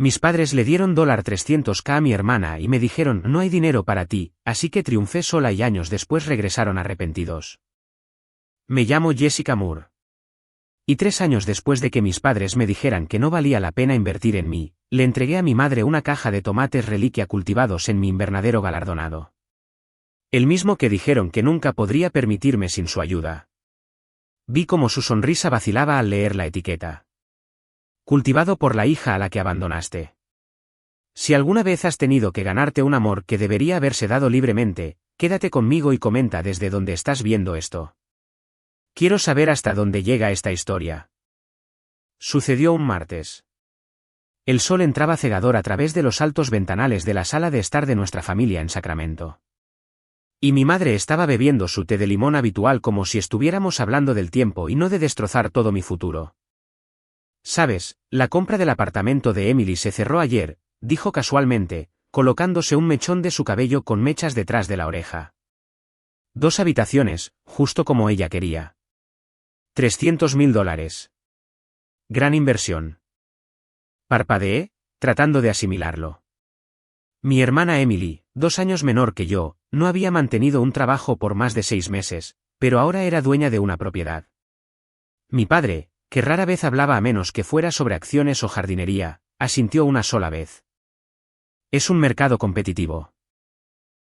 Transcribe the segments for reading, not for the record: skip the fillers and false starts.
Mis padres le dieron $300,000 a mi hermana y me dijeron no hay dinero para ti, así que triunfé sola y años después regresaron arrepentidos. Me llamo Jessica Moore. Y 3 años después de que mis padres me dijeran que no valía la pena invertir en mí, le entregué a mi madre una caja de tomates reliquia cultivados en mi invernadero galardonado. El mismo que dijeron que nunca podría permitirme sin su ayuda. Vi cómo su sonrisa vacilaba al leer la etiqueta. Cultivado por la hija a la que abandonaste. Si alguna vez has tenido que ganarte un amor que debería haberse dado libremente, quédate conmigo y comenta desde donde estás viendo esto. Quiero saber hasta dónde llega esta historia. Sucedió un martes. El sol entraba cegador a través de los altos ventanales de la sala de estar de nuestra familia en Sacramento. Y mi madre estaba bebiendo su té de limón habitual como si estuviéramos hablando del tiempo y no de destrozar todo mi futuro. Sabes, la compra del apartamento de Emily se cerró ayer, dijo casualmente, colocándose un mechón de su cabello con mechas detrás de la oreja. 2 habitaciones, justo como ella quería. $300,000. Gran inversión. Parpadeé, tratando de asimilarlo. Mi hermana Emily, 2 años menor que yo, no había mantenido un trabajo por más de 6 meses, pero ahora era dueña de una propiedad. Mi padre, que rara vez hablaba a menos que fuera sobre acciones o jardinería, asintió una sola vez. Es un mercado competitivo.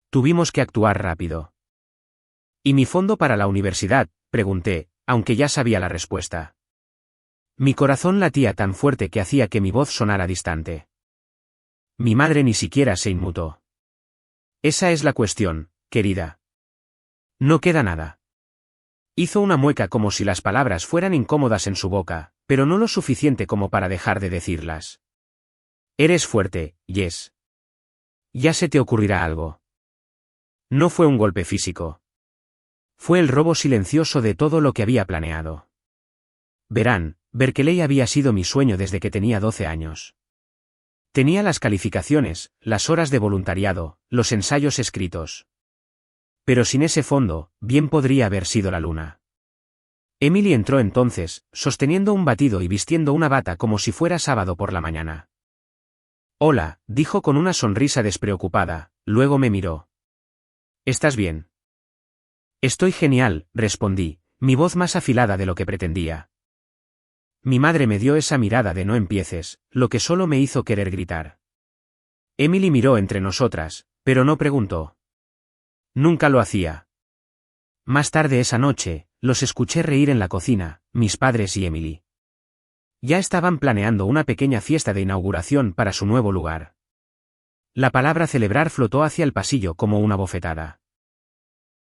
Tuvimos que actuar rápido. ¿Y mi fondo para la universidad?, pregunté, aunque ya sabía la respuesta. Mi corazón latía tan fuerte que hacía que mi voz sonara distante. Mi madre ni siquiera se inmutó. Esa es la cuestión, querida. No queda nada. Hizo una mueca como si las palabras fueran incómodas en su boca, pero no lo suficiente como para dejar de decirlas. Eres fuerte, Jess. Ya se te ocurrirá algo. No fue un golpe físico. Fue el robo silencioso de todo lo que había planeado. Verán, Berkeley había sido mi sueño desde que tenía 12 años. Tenía las calificaciones, las horas de voluntariado, los ensayos escritos. Pero sin ese fondo, bien podría haber sido la luna. Emily entró entonces, sosteniendo un batido y vistiendo una bata como si fuera sábado por la mañana. Hola, dijo con una sonrisa despreocupada, luego me miró. ¿Estás bien? Estoy genial, respondí, mi voz más afilada de lo que pretendía. Mi madre me dio esa mirada de no empieces, lo que solo me hizo querer gritar. Emily miró entre nosotras, pero no preguntó. Nunca lo hacía. Más tarde esa noche, los escuché reír en la cocina, mis padres y Emily. Ya estaban planeando una pequeña fiesta de inauguración para su nuevo lugar. La palabra celebrar flotó hacia el pasillo como una bofetada.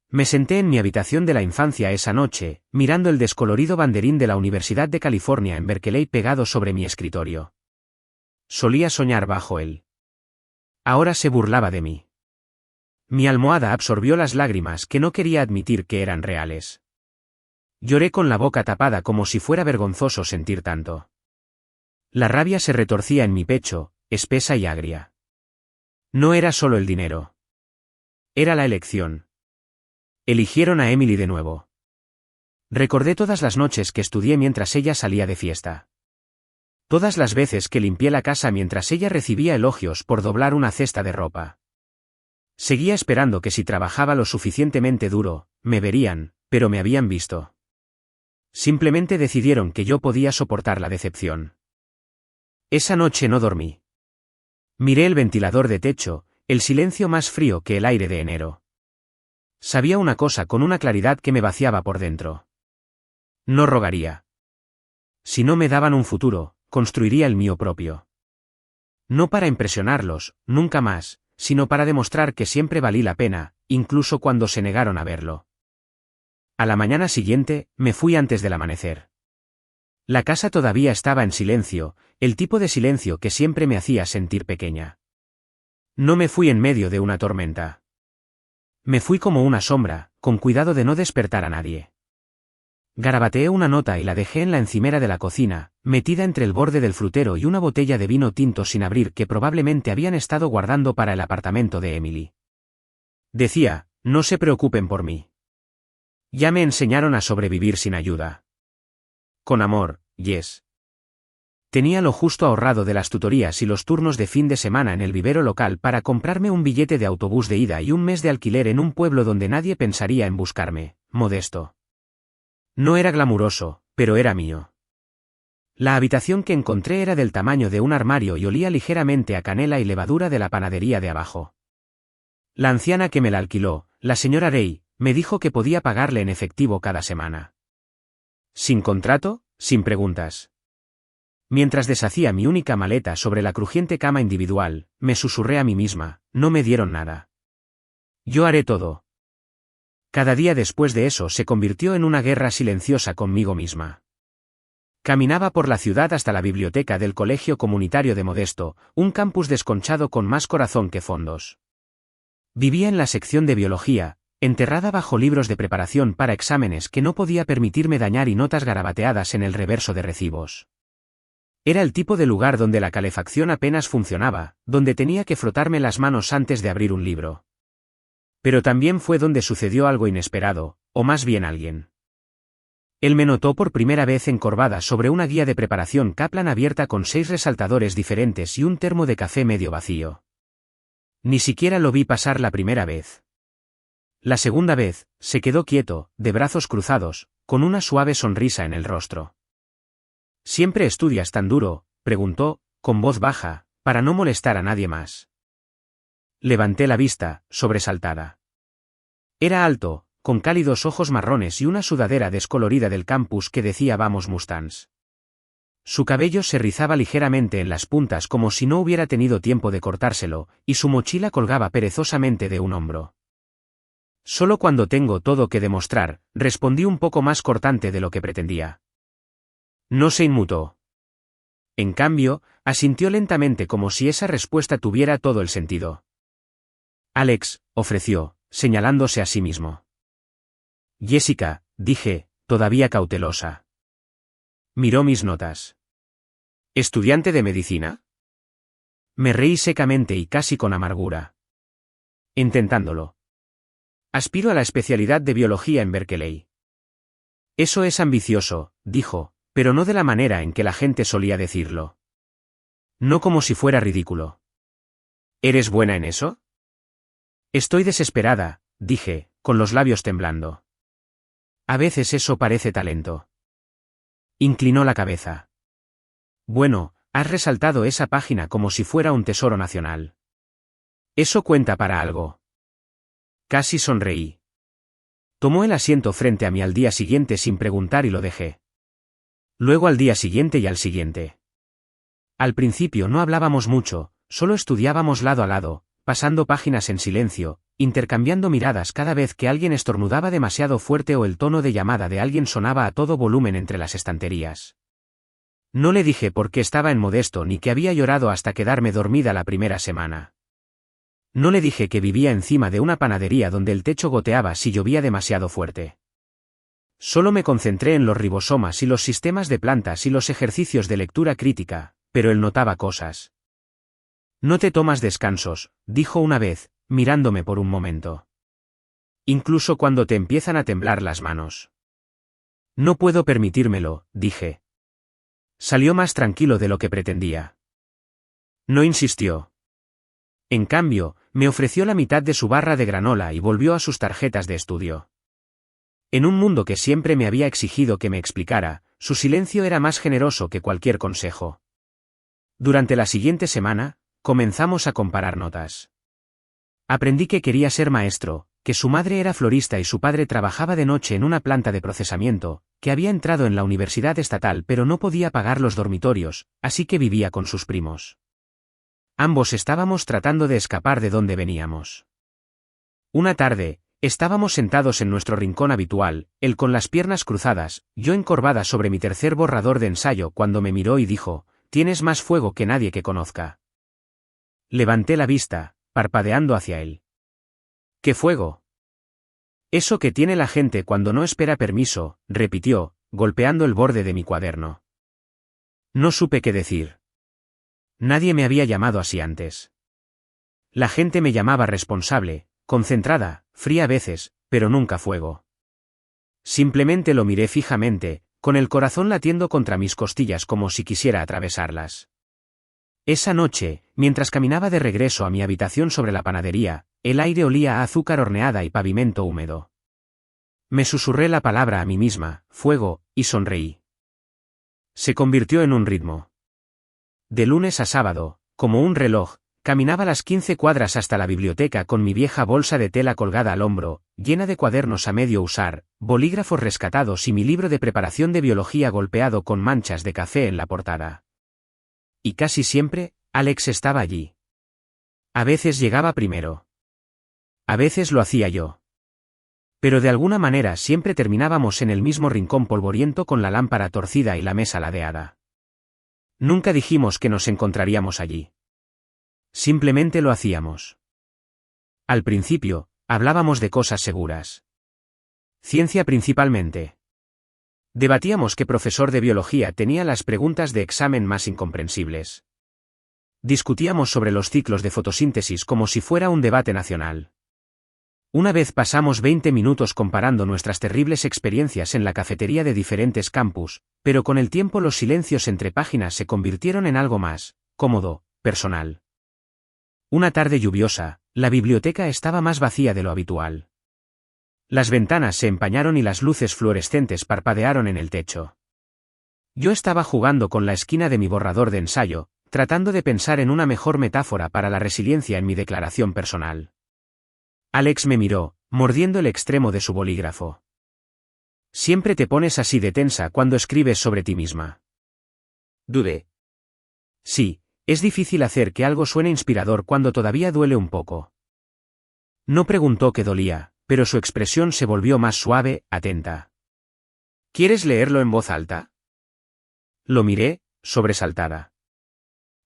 Me senté en mi habitación de la infancia esa noche, mirando el descolorido banderín de la Universidad de California en Berkeley pegado sobre mi escritorio. Solía soñar bajo él. Ahora se burlaba de mí. Mi almohada absorbió las lágrimas que no quería admitir que eran reales. Lloré con la boca tapada como si fuera vergonzoso sentir tanto. La rabia se retorcía en mi pecho, espesa y agria. No era solo el dinero. Era la elección. Eligieron a Emily de nuevo. Recordé todas las noches que estudié mientras ella salía de fiesta. Todas las veces que limpié la casa mientras ella recibía elogios por doblar una cesta de ropa. Seguía esperando que si trabajaba lo suficientemente duro, me verían, pero me habían visto. Simplemente decidieron que yo podía soportar la decepción. Esa noche no dormí. Miré el ventilador de techo, el silencio más frío que el aire de enero. Sabía una cosa con una claridad que me vaciaba por dentro. No rogaría. Si no me daban un futuro, construiría el mío propio. No para impresionarlos, nunca más, sino para demostrar que siempre valí la pena, incluso cuando se negaron a verlo. A la mañana siguiente, me fui antes del amanecer. La casa todavía estaba en silencio, el tipo de silencio que siempre me hacía sentir pequeña. No me fui en medio de una tormenta. Me fui como una sombra, con cuidado de no despertar a nadie. Garabateé una nota y la dejé en la encimera de la cocina, metida entre el borde del frutero y una botella de vino tinto sin abrir que probablemente habían estado guardando para el apartamento de Emily. Decía, no se preocupen por mí. Ya me enseñaron a sobrevivir sin ayuda. Con amor, Jess. Tenía lo justo ahorrado de las tutorías y los turnos de fin de semana en el vivero local para comprarme un billete de autobús de ida y un mes de alquiler en un pueblo donde nadie pensaría en buscarme, Modesto. No era glamuroso, pero era mío. La habitación que encontré era del tamaño de un armario y olía ligeramente a canela y levadura de la panadería de abajo. La anciana que me la alquiló, la señora Rey, me dijo que podía pagarle en efectivo cada semana. ¿Sin contrato? Sin preguntas. Mientras deshacía mi única maleta sobre la crujiente cama individual, me susurré a mí misma, no me dieron nada. Yo haré todo. Cada día después de eso se convirtió en una guerra silenciosa conmigo misma. Caminaba por la ciudad hasta la biblioteca del Colegio Comunitario de Modesto, un campus desconchado con más corazón que fondos. Vivía en la sección de biología, enterrada bajo libros de preparación para exámenes que no podía permitirme dañar y notas garabateadas en el reverso de recibos. Era el tipo de lugar donde la calefacción apenas funcionaba, donde tenía que frotarme las manos antes de abrir un libro. Pero también fue donde sucedió algo inesperado, o más bien alguien. Él me notó por primera vez encorvada sobre una guía de preparación Kaplan abierta con 6 resaltadores diferentes y un termo de café medio vacío. Ni siquiera lo vi pasar la primera vez. La segunda vez, se quedó quieto, de brazos cruzados, con una suave sonrisa en el rostro. ¿Siempre estudias tan duro?, preguntó, con voz baja, para no molestar a nadie más. Levanté la vista, sobresaltada. Era alto, con cálidos ojos marrones y una sudadera descolorida del campus que decía Vamos Mustangs. Su cabello se rizaba ligeramente en las puntas como si no hubiera tenido tiempo de cortárselo, y su mochila colgaba perezosamente de un hombro. Solo cuando tengo todo que demostrar, respondí un poco más cortante de lo que pretendía. No se inmutó. En cambio, asintió lentamente como si esa respuesta tuviera todo el sentido. Alex, ofreció, señalándose a sí mismo. Jessica, dije, todavía cautelosa. Miró mis notas. ¿Estudiante de medicina? Me reí secamente y casi con amargura. Intentándolo. Aspiro a la especialidad de biología en Berkeley. Eso es ambicioso, dijo, pero no de la manera en que la gente solía decirlo. No como si fuera ridículo. ¿Eres buena en eso? Estoy desesperada, dije, con los labios temblando. A veces eso parece talento. Inclinó la cabeza. Bueno, has resaltado esa página como si fuera un tesoro nacional. Eso cuenta para algo. Casi sonreí. Tomó el asiento frente a mí al día siguiente sin preguntar y lo dejé. Luego al día siguiente y al siguiente. Al principio no hablábamos mucho, solo estudiábamos lado a lado, pasando páginas en silencio, intercambiando miradas cada vez que alguien estornudaba demasiado fuerte o el tono de llamada de alguien sonaba a todo volumen entre las estanterías. No le dije por qué estaba en Modesto ni que había llorado hasta quedarme dormida la primera semana. No le dije que vivía encima de una panadería donde el techo goteaba si llovía demasiado fuerte. Solo me concentré en los ribosomas y los sistemas de plantas y los ejercicios de lectura crítica, pero él notaba cosas. No te tomas descansos, dijo una vez, mirándome por un momento. Incluso cuando te empiezan a temblar las manos. No puedo permitírmelo, dije. Salió más tranquilo de lo que pretendía. No insistió. En cambio, me ofreció la mitad de su barra de granola y volvió a sus tarjetas de estudio. En un mundo que siempre me había exigido que me explicara, su silencio era más generoso que cualquier consejo. Durante la siguiente semana, comenzamos a comparar notas. Aprendí que quería ser maestro, que su madre era florista y su padre trabajaba de noche en una planta de procesamiento, que había entrado en la universidad estatal pero no podía pagar los dormitorios, así que vivía con sus primos. Ambos estábamos tratando de escapar de donde veníamos. Una tarde, estábamos sentados en nuestro rincón habitual, él con las piernas cruzadas, yo encorvada sobre mi tercer borrador de ensayo cuando me miró y dijo, «Tienes más fuego que nadie que conozca». Levanté la vista, parpadeando hacia él. ¿Qué fuego? Eso que tiene la gente cuando no espera permiso, repitió, golpeando el borde de mi cuaderno. No supe qué decir. Nadie me había llamado así antes. La gente me llamaba responsable, concentrada, fría a veces, pero nunca fuego. Simplemente lo miré fijamente, con el corazón latiendo contra mis costillas como si quisiera atravesarlas. Esa noche, mientras caminaba de regreso a mi habitación sobre la panadería, el aire olía a azúcar horneada y pavimento húmedo. Me susurré la palabra a mí misma, fuego, y sonreí. Se convirtió en un ritmo. De lunes a sábado, como un reloj, caminaba las 15 cuadras hasta la biblioteca con mi vieja bolsa de tela colgada al hombro, llena de cuadernos a medio usar, bolígrafos rescatados y mi libro de preparación de biología golpeado con manchas de café en la portada. Y casi siempre, Alex estaba allí. A veces llegaba primero. A veces lo hacía yo. Pero de alguna manera siempre terminábamos en el mismo rincón polvoriento con la lámpara torcida y la mesa ladeada. Nunca dijimos que nos encontraríamos allí. Simplemente lo hacíamos. Al principio, hablábamos de cosas seguras. Ciencia principalmente. Debatíamos qué profesor de biología tenía las preguntas de examen más incomprensibles. Discutíamos sobre los ciclos de fotosíntesis como si fuera un debate nacional. Una vez pasamos 20 minutos comparando nuestras terribles experiencias en la cafetería de diferentes campus, pero con el tiempo los silencios entre páginas se convirtieron en algo más cómodo, personal. Una tarde lluviosa, la biblioteca estaba más vacía de lo habitual. Las ventanas se empañaron y las luces fluorescentes parpadearon en el techo. Yo estaba jugando con la esquina de mi borrador de ensayo, tratando de pensar en una mejor metáfora para la resiliencia en mi declaración personal. Alex me miró, mordiendo el extremo de su bolígrafo. Siempre te pones así de tensa cuando escribes sobre ti misma. Dudé. Sí. Es difícil hacer que algo suene inspirador cuando todavía duele un poco. No preguntó qué dolía, pero su expresión se volvió más suave, atenta. ¿Quieres leerlo en voz alta? Lo miré, sobresaltada.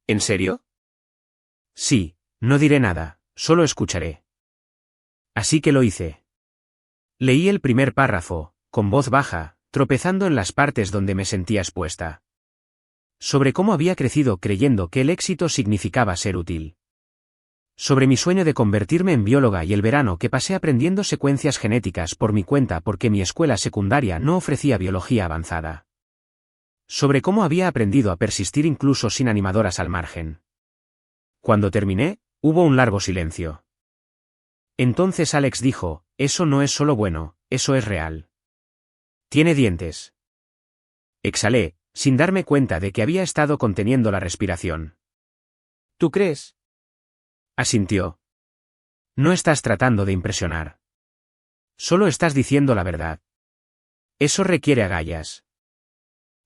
¿En serio? Sí, no diré nada, solo escucharé. Así que lo hice. Leí el primer párrafo, con voz baja, tropezando en las partes donde me sentía expuesta. Sobre cómo había crecido creyendo que el éxito significaba ser útil. Sobre mi sueño de convertirme en bióloga y el verano que pasé aprendiendo secuencias genéticas por mi cuenta porque mi escuela secundaria no ofrecía biología avanzada. Sobre cómo había aprendido a persistir incluso sin animadoras al margen. Cuando terminé, hubo un largo silencio. Entonces Alex dijo, eso no es solo bueno, eso es real. Tiene dientes. Exhalé, sin darme cuenta de que había estado conteniendo la respiración. ¿Tú crees? Asintió. No estás tratando de impresionar. Solo estás diciendo la verdad. Eso requiere agallas.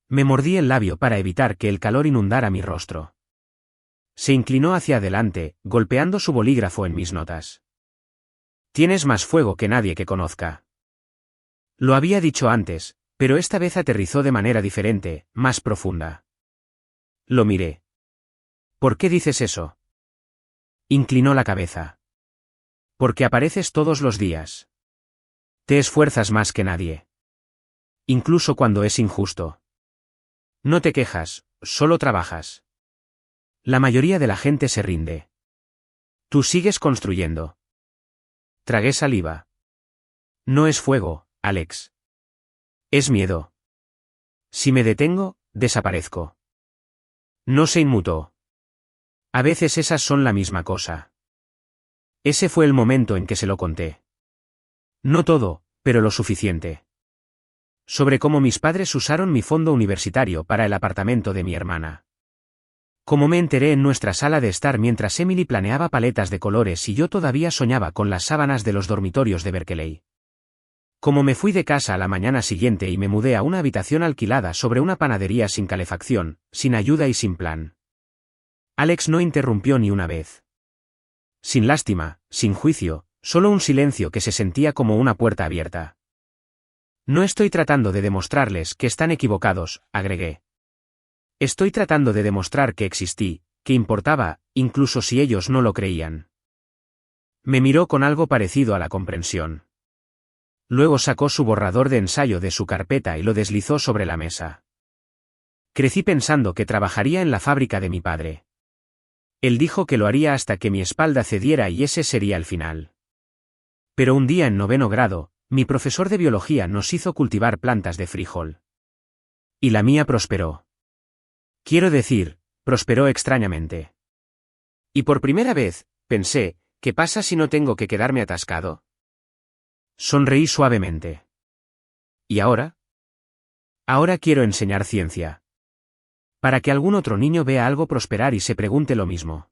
Me mordí el labio para evitar que el calor inundara mi rostro. Se inclinó hacia adelante, golpeando su bolígrafo en mis notas. Tienes más fuego que nadie que conozca. Lo había dicho antes, pero esta vez aterrizó de manera diferente, más profunda. Lo miré. ¿Por qué dices eso? Inclinó la cabeza. Porque apareces todos los días. Te esfuerzas más que nadie. Incluso cuando es injusto. No te quejas, solo trabajas. La mayoría de la gente se rinde. Tú sigues construyendo. Tragué saliva. No es fuego, Alex. Es miedo. Si me detengo, desaparezco. No se inmutó. A veces esas son la misma cosa. Ese fue el momento en que se lo conté. No todo, pero lo suficiente. Sobre cómo mis padres usaron mi fondo universitario para el apartamento de mi hermana. Cómo me enteré en nuestra sala de estar mientras Emily planeaba paletas de colores y yo todavía soñaba con las sábanas de los dormitorios de Berkeley. Cómo me fui de casa a la mañana siguiente y me mudé a una habitación alquilada sobre una panadería sin calefacción, sin ayuda y sin plan. Alex no interrumpió ni una vez. Sin lástima, sin juicio, solo un silencio que se sentía como una puerta abierta. No estoy tratando de demostrarles que están equivocados, agregué. Estoy tratando de demostrar que existí, que importaba, incluso si ellos no lo creían. Me miró con algo parecido a la comprensión. Luego sacó su borrador de ensayo de su carpeta y lo deslizó sobre la mesa. Crecí pensando que trabajaría en la fábrica de mi padre. Él dijo que lo haría hasta que mi espalda cediera y ese sería el final. Pero un día en 9º grado, mi profesor de biología nos hizo cultivar plantas de frijol. Y la mía prosperó. Quiero decir, prosperó extrañamente. Y por primera vez, pensé, ¿qué pasa si no tengo que quedarme atascado? Sonreí suavemente. ¿Y ahora? Ahora quiero enseñar ciencia. Para que algún otro niño vea algo prosperar y se pregunte lo mismo.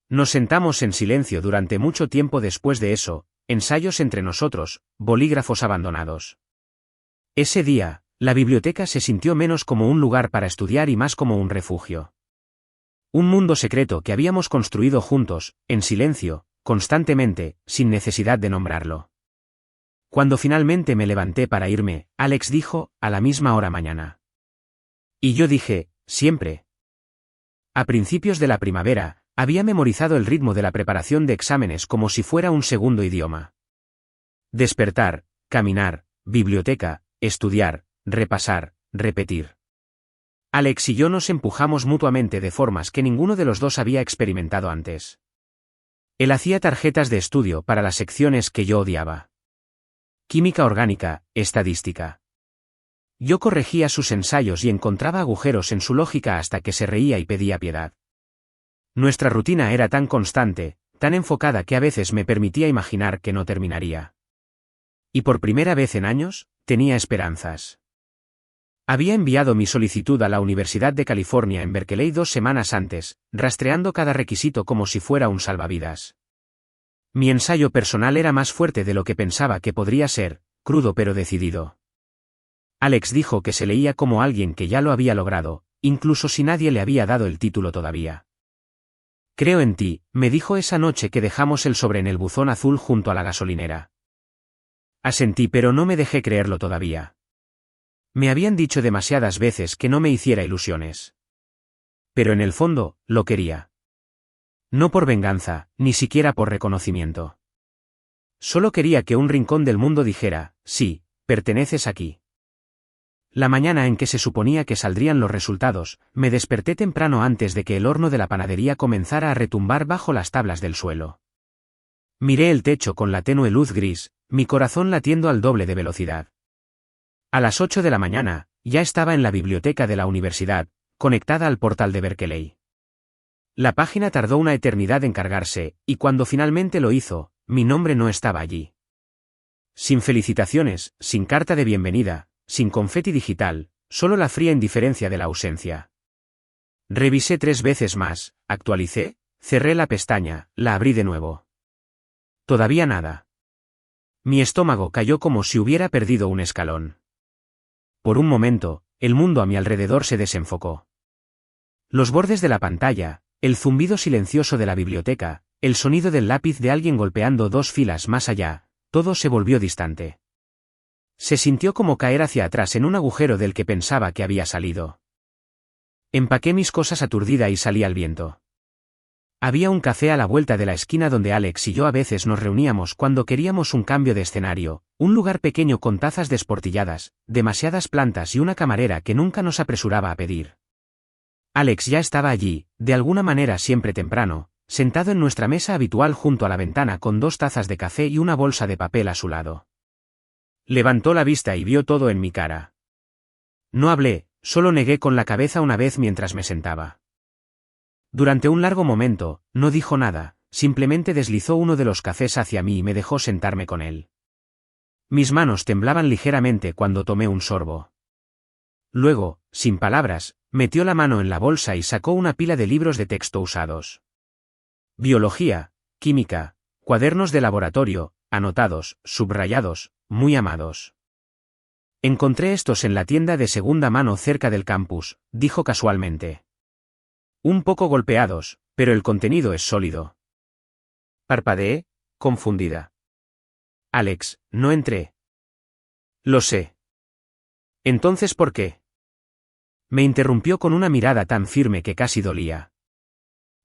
Nos sentamos en silencio durante mucho tiempo después de eso, ensayos entre nosotros, bolígrafos abandonados. Ese día, la biblioteca se sintió menos como un lugar para estudiar y más como un refugio. Un mundo secreto que habíamos construido juntos, en silencio, constantemente, sin necesidad de nombrarlo. Cuando finalmente me levanté para irme, Alex dijo, a la misma hora mañana. Y yo dije, siempre. A principios de la primavera, había memorizado el ritmo de la preparación de exámenes como si fuera un segundo idioma. Despertar, caminar, biblioteca, estudiar, repasar, repetir. Alex y yo nos empujamos mutuamente de formas que ninguno de los dos había experimentado antes. Él hacía tarjetas de estudio para las secciones que yo odiaba. Química orgánica, estadística. Yo corregía sus ensayos y encontraba agujeros en su lógica hasta que se reía y pedía piedad. Nuestra rutina era tan constante, tan enfocada que a veces me permitía imaginar que no terminaría. Y por primera vez en años, tenía esperanzas. Había enviado mi solicitud a la Universidad de California en Berkeley 2 semanas antes, rastreando cada requisito como si fuera un salvavidas. Mi ensayo personal era más fuerte de lo que pensaba que podría ser, crudo pero decidido. Alex dijo que se leía como alguien que ya lo había logrado, incluso si nadie le había dado el título todavía. Creo en ti, me dijo esa noche que dejamos el sobre en el buzón azul junto a la gasolinera. Asentí pero no me dejé creerlo todavía. Me habían dicho demasiadas veces que no me hiciera ilusiones. Pero en el fondo, lo quería. No por venganza, ni siquiera por reconocimiento. Solo quería que un rincón del mundo dijera, sí, perteneces aquí. La mañana en que se suponía que saldrían los resultados, me desperté temprano antes de que el horno de la panadería comenzara a retumbar bajo las tablas del suelo. Miré el techo con la tenue luz gris, mi corazón latiendo al doble de velocidad. A las 8 de la mañana, ya estaba en la biblioteca de la universidad, conectada al portal de Berkeley. La página tardó una eternidad en cargarse, y cuando finalmente lo hizo, mi nombre no estaba allí. Sin felicitaciones, sin carta de bienvenida, sin confeti digital, solo la fría indiferencia de la ausencia. Revisé 3 veces más, actualicé, cerré la pestaña, la abrí de nuevo. Todavía nada. Mi estómago cayó como si hubiera perdido un escalón. Por un momento, el mundo a mi alrededor se desenfocó. Los bordes de la pantalla, el zumbido silencioso de la biblioteca, el sonido del lápiz de alguien golpeando 2 filas más allá, todo se volvió distante. Se sintió como caer hacia atrás en un agujero del que pensaba que había salido. Empaqué mis cosas aturdida y salí al viento. Había un café a la vuelta de la esquina donde Alex y yo a veces nos reuníamos cuando queríamos un cambio de escenario, un lugar pequeño con tazas desportilladas, demasiadas plantas y una camarera que nunca nos apresuraba a pedir. Alex ya estaba allí, de alguna manera siempre temprano, sentado en nuestra mesa habitual junto a la ventana con 2 tazas de café y una bolsa de papel a su lado. Levantó la vista y vio todo en mi cara. No hablé, solo negué con la cabeza una vez mientras me sentaba. Durante un largo momento, no dijo nada, simplemente deslizó uno de los cafés hacia mí y me dejó sentarme con él. Mis manos temblaban ligeramente cuando tomé un sorbo. Luego, sin palabras, metió la mano en la bolsa y sacó una pila de libros de texto usados. Biología, química, cuadernos de laboratorio, anotados, subrayados, muy amados. Encontré estos en la tienda de segunda mano cerca del campus, dijo casualmente. Un poco golpeados, pero el contenido es sólido. Parpadeé, confundida. Alex, no entré. Lo sé. Entonces, ¿por qué? Me interrumpió con una mirada tan firme que casi dolía.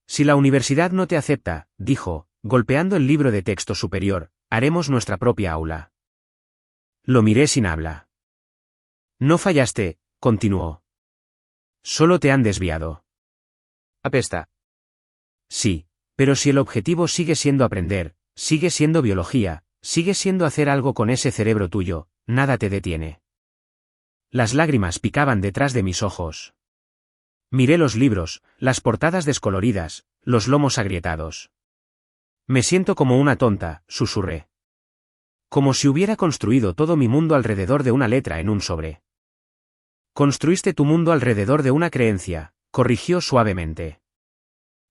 Si la universidad no te acepta, dijo, golpeando el libro de texto superior, haremos nuestra propia aula. Lo miré sin habla. No fallaste, continuó. Solo te han desviado. Apesta. Sí, pero si el objetivo sigue siendo aprender, sigue siendo biología, sigue siendo hacer algo con ese cerebro tuyo, nada te detiene. Las lágrimas picaban detrás de mis ojos. Miré los libros, las portadas descoloridas, los lomos agrietados. Me siento como una tonta, susurré. Como si hubiera construido todo mi mundo alrededor de una letra en un sobre. Construiste tu mundo alrededor de una creencia, corrigió suavemente.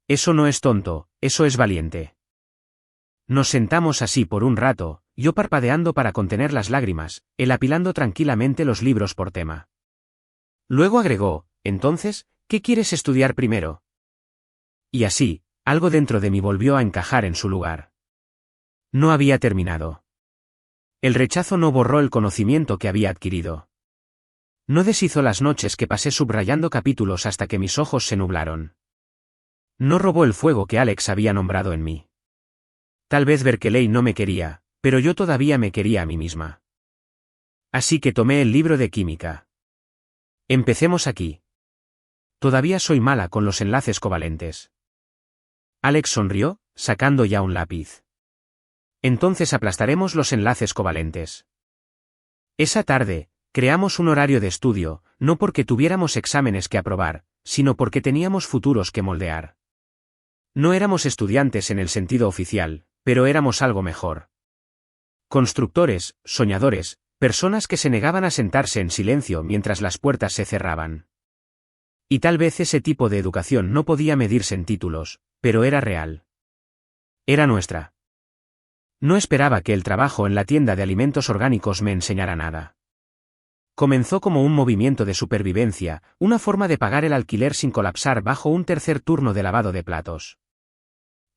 Eso no es tonto, eso es valiente. Nos sentamos así por un rato, yo parpadeando para contener las lágrimas, él apilando tranquilamente los libros por tema. Luego agregó, entonces, ¿qué quieres estudiar primero? Y así, algo dentro de mí volvió a encajar en su lugar. No había terminado. El rechazo no borró el conocimiento que había adquirido. No deshizo las noches que pasé subrayando capítulos hasta que mis ojos se nublaron. No robó el fuego que Alex había nombrado en mí. Tal vez Berkeley no me quería, pero yo todavía me quería a mí misma. Así que tomé el libro de química. Empecemos aquí. Todavía soy mala con los enlaces covalentes. Alex sonrió, sacando ya un lápiz. Entonces aplastaremos los enlaces covalentes. Esa tarde, creamos un horario de estudio, no porque tuviéramos exámenes que aprobar, sino porque teníamos futuros que moldear. No éramos estudiantes en el sentido oficial, pero éramos algo mejor. Constructores, soñadores, personas que se negaban a sentarse en silencio mientras las puertas se cerraban. Y tal vez ese tipo de educación no podía medirse en títulos, pero era real. Era nuestra. No esperaba que el trabajo en la tienda de alimentos orgánicos me enseñara nada. Comenzó como un movimiento de supervivencia, una forma de pagar el alquiler sin colapsar bajo un tercer turno de lavado de platos.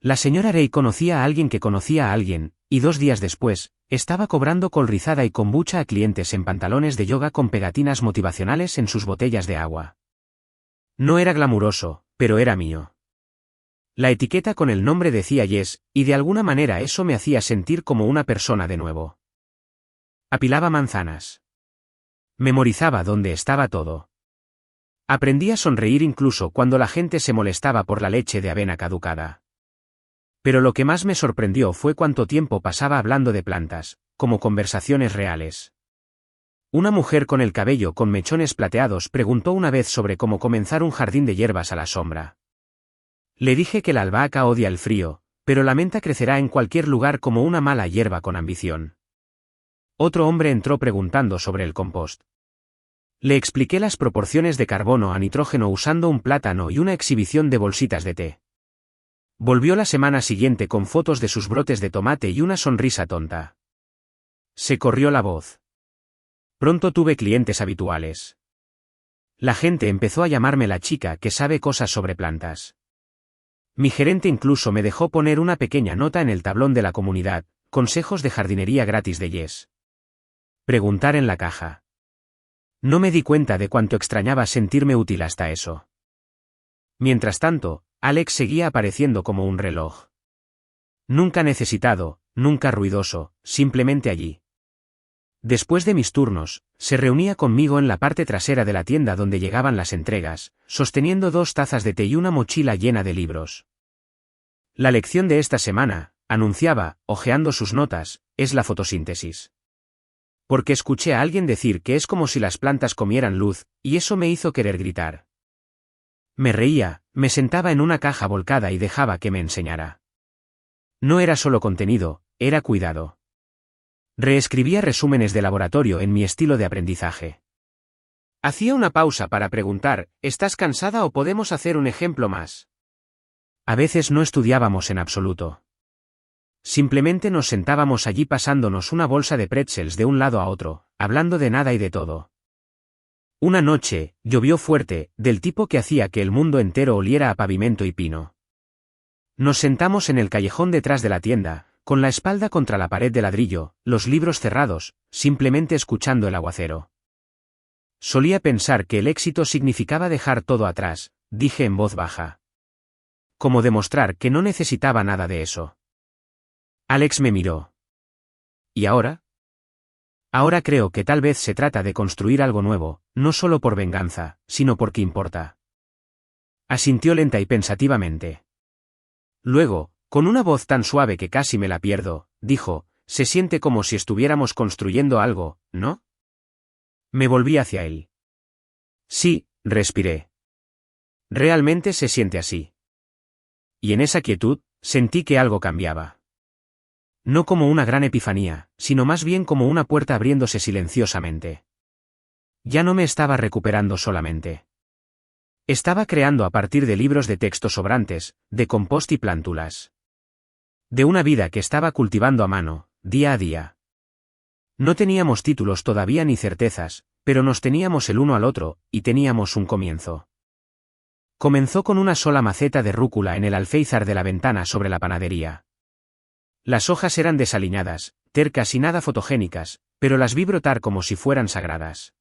La señora Rey conocía a alguien que conocía a alguien, y 2 días después, estaba cobrando col rizada y kombucha a clientes en pantalones de yoga con pegatinas motivacionales en sus botellas de agua. No era glamuroso, pero era mío. La etiqueta con el nombre decía Yes, y de alguna manera eso me hacía sentir como una persona de nuevo. Apilaba manzanas. Memorizaba dónde estaba todo. Aprendí a sonreír incluso cuando la gente se molestaba por la leche de avena caducada. Pero lo que más me sorprendió fue cuánto tiempo pasaba hablando de plantas, como conversaciones reales. Una mujer con el cabello con mechones plateados preguntó una vez sobre cómo comenzar un jardín de hierbas a la sombra. Le dije que la albahaca odia el frío, pero la menta crecerá en cualquier lugar como una mala hierba con ambición. Otro hombre entró preguntando sobre el compost. Le expliqué las proporciones de carbono a nitrógeno usando un plátano y una exhibición de bolsitas de té. Volvió la semana siguiente con fotos de sus brotes de tomate y una sonrisa tonta. Se corrió la voz. Pronto tuve clientes habituales. La gente empezó a llamarme la chica que sabe cosas sobre plantas. Mi gerente incluso me dejó poner una pequeña nota en el tablón de la comunidad, consejos de jardinería gratis de Yes. Preguntar en la caja. No me di cuenta de cuánto extrañaba sentirme útil hasta eso. Mientras tanto, Alex seguía apareciendo como un reloj. Nunca necesitado, nunca ruidoso, simplemente allí. Después de mis turnos, se reunía conmigo en la parte trasera de la tienda donde llegaban las entregas, sosteniendo 2 tazas de té y una mochila llena de libros. La lección de esta semana, anunciaba, hojeando sus notas, es la fotosíntesis. Porque escuché a alguien decir que es como si las plantas comieran luz, y eso me hizo querer gritar. Me reía, me sentaba en una caja volcada y dejaba que me enseñara. No era solo contenido, era cuidado. Reescribía resúmenes de laboratorio en mi estilo de aprendizaje. Hacía una pausa para preguntar, ¿estás cansada o podemos hacer un ejemplo más? A veces no estudiábamos en absoluto. Simplemente nos sentábamos allí pasándonos una bolsa de pretzels de un lado a otro, hablando de nada y de todo. Una noche, llovió fuerte, del tipo que hacía que el mundo entero oliera a pavimento y pino. Nos sentamos en el callejón detrás de la tienda, con la espalda contra la pared de ladrillo, los libros cerrados, simplemente escuchando el aguacero. Solía pensar que el éxito significaba dejar todo atrás, dije en voz baja. Como demostrar que no necesitaba nada de eso. Alex me miró. ¿Y ahora? Ahora creo que tal vez se trata de construir algo nuevo, no solo por venganza, sino porque importa. Asintió lenta y pensativamente. Luego, con una voz tan suave que casi me la pierdo, dijo, se siente como si estuviéramos construyendo algo, ¿no? Me volví hacia él. Sí, respiré. Realmente se siente así. Y en esa quietud, sentí que algo cambiaba. No como una gran epifanía, sino más bien como una puerta abriéndose silenciosamente. Ya no me estaba recuperando solamente. Estaba creando a partir de libros de texto sobrantes, de compost y plántulas. De una vida que estaba cultivando a mano, día a día. No teníamos títulos todavía ni certezas, pero nos teníamos el uno al otro, y teníamos un comienzo. Comenzó con una sola maceta de rúcula en el alféizar de la ventana sobre la panadería. Las hojas eran desaliñadas, tercas y nada fotogénicas, pero las vi brotar como si fueran sagradas.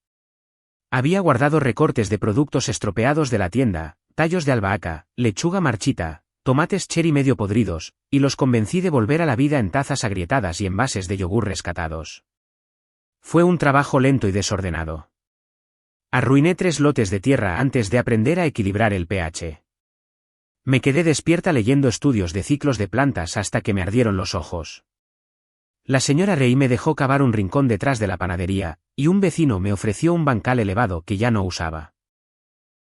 Había guardado recortes de productos estropeados de la tienda, tallos de albahaca, lechuga marchita, tomates cherry medio podridos, y los convencí de volver a la vida en tazas agrietadas y envases de yogur rescatados. Fue un trabajo lento y desordenado. Arruiné 3 lotes de tierra antes de aprender a equilibrar el pH. Me quedé despierta leyendo estudios de ciclos de plantas hasta que me ardieron los ojos. La señora Rey me dejó cavar un rincón detrás de la panadería, y un vecino me ofreció un bancal elevado que ya no usaba.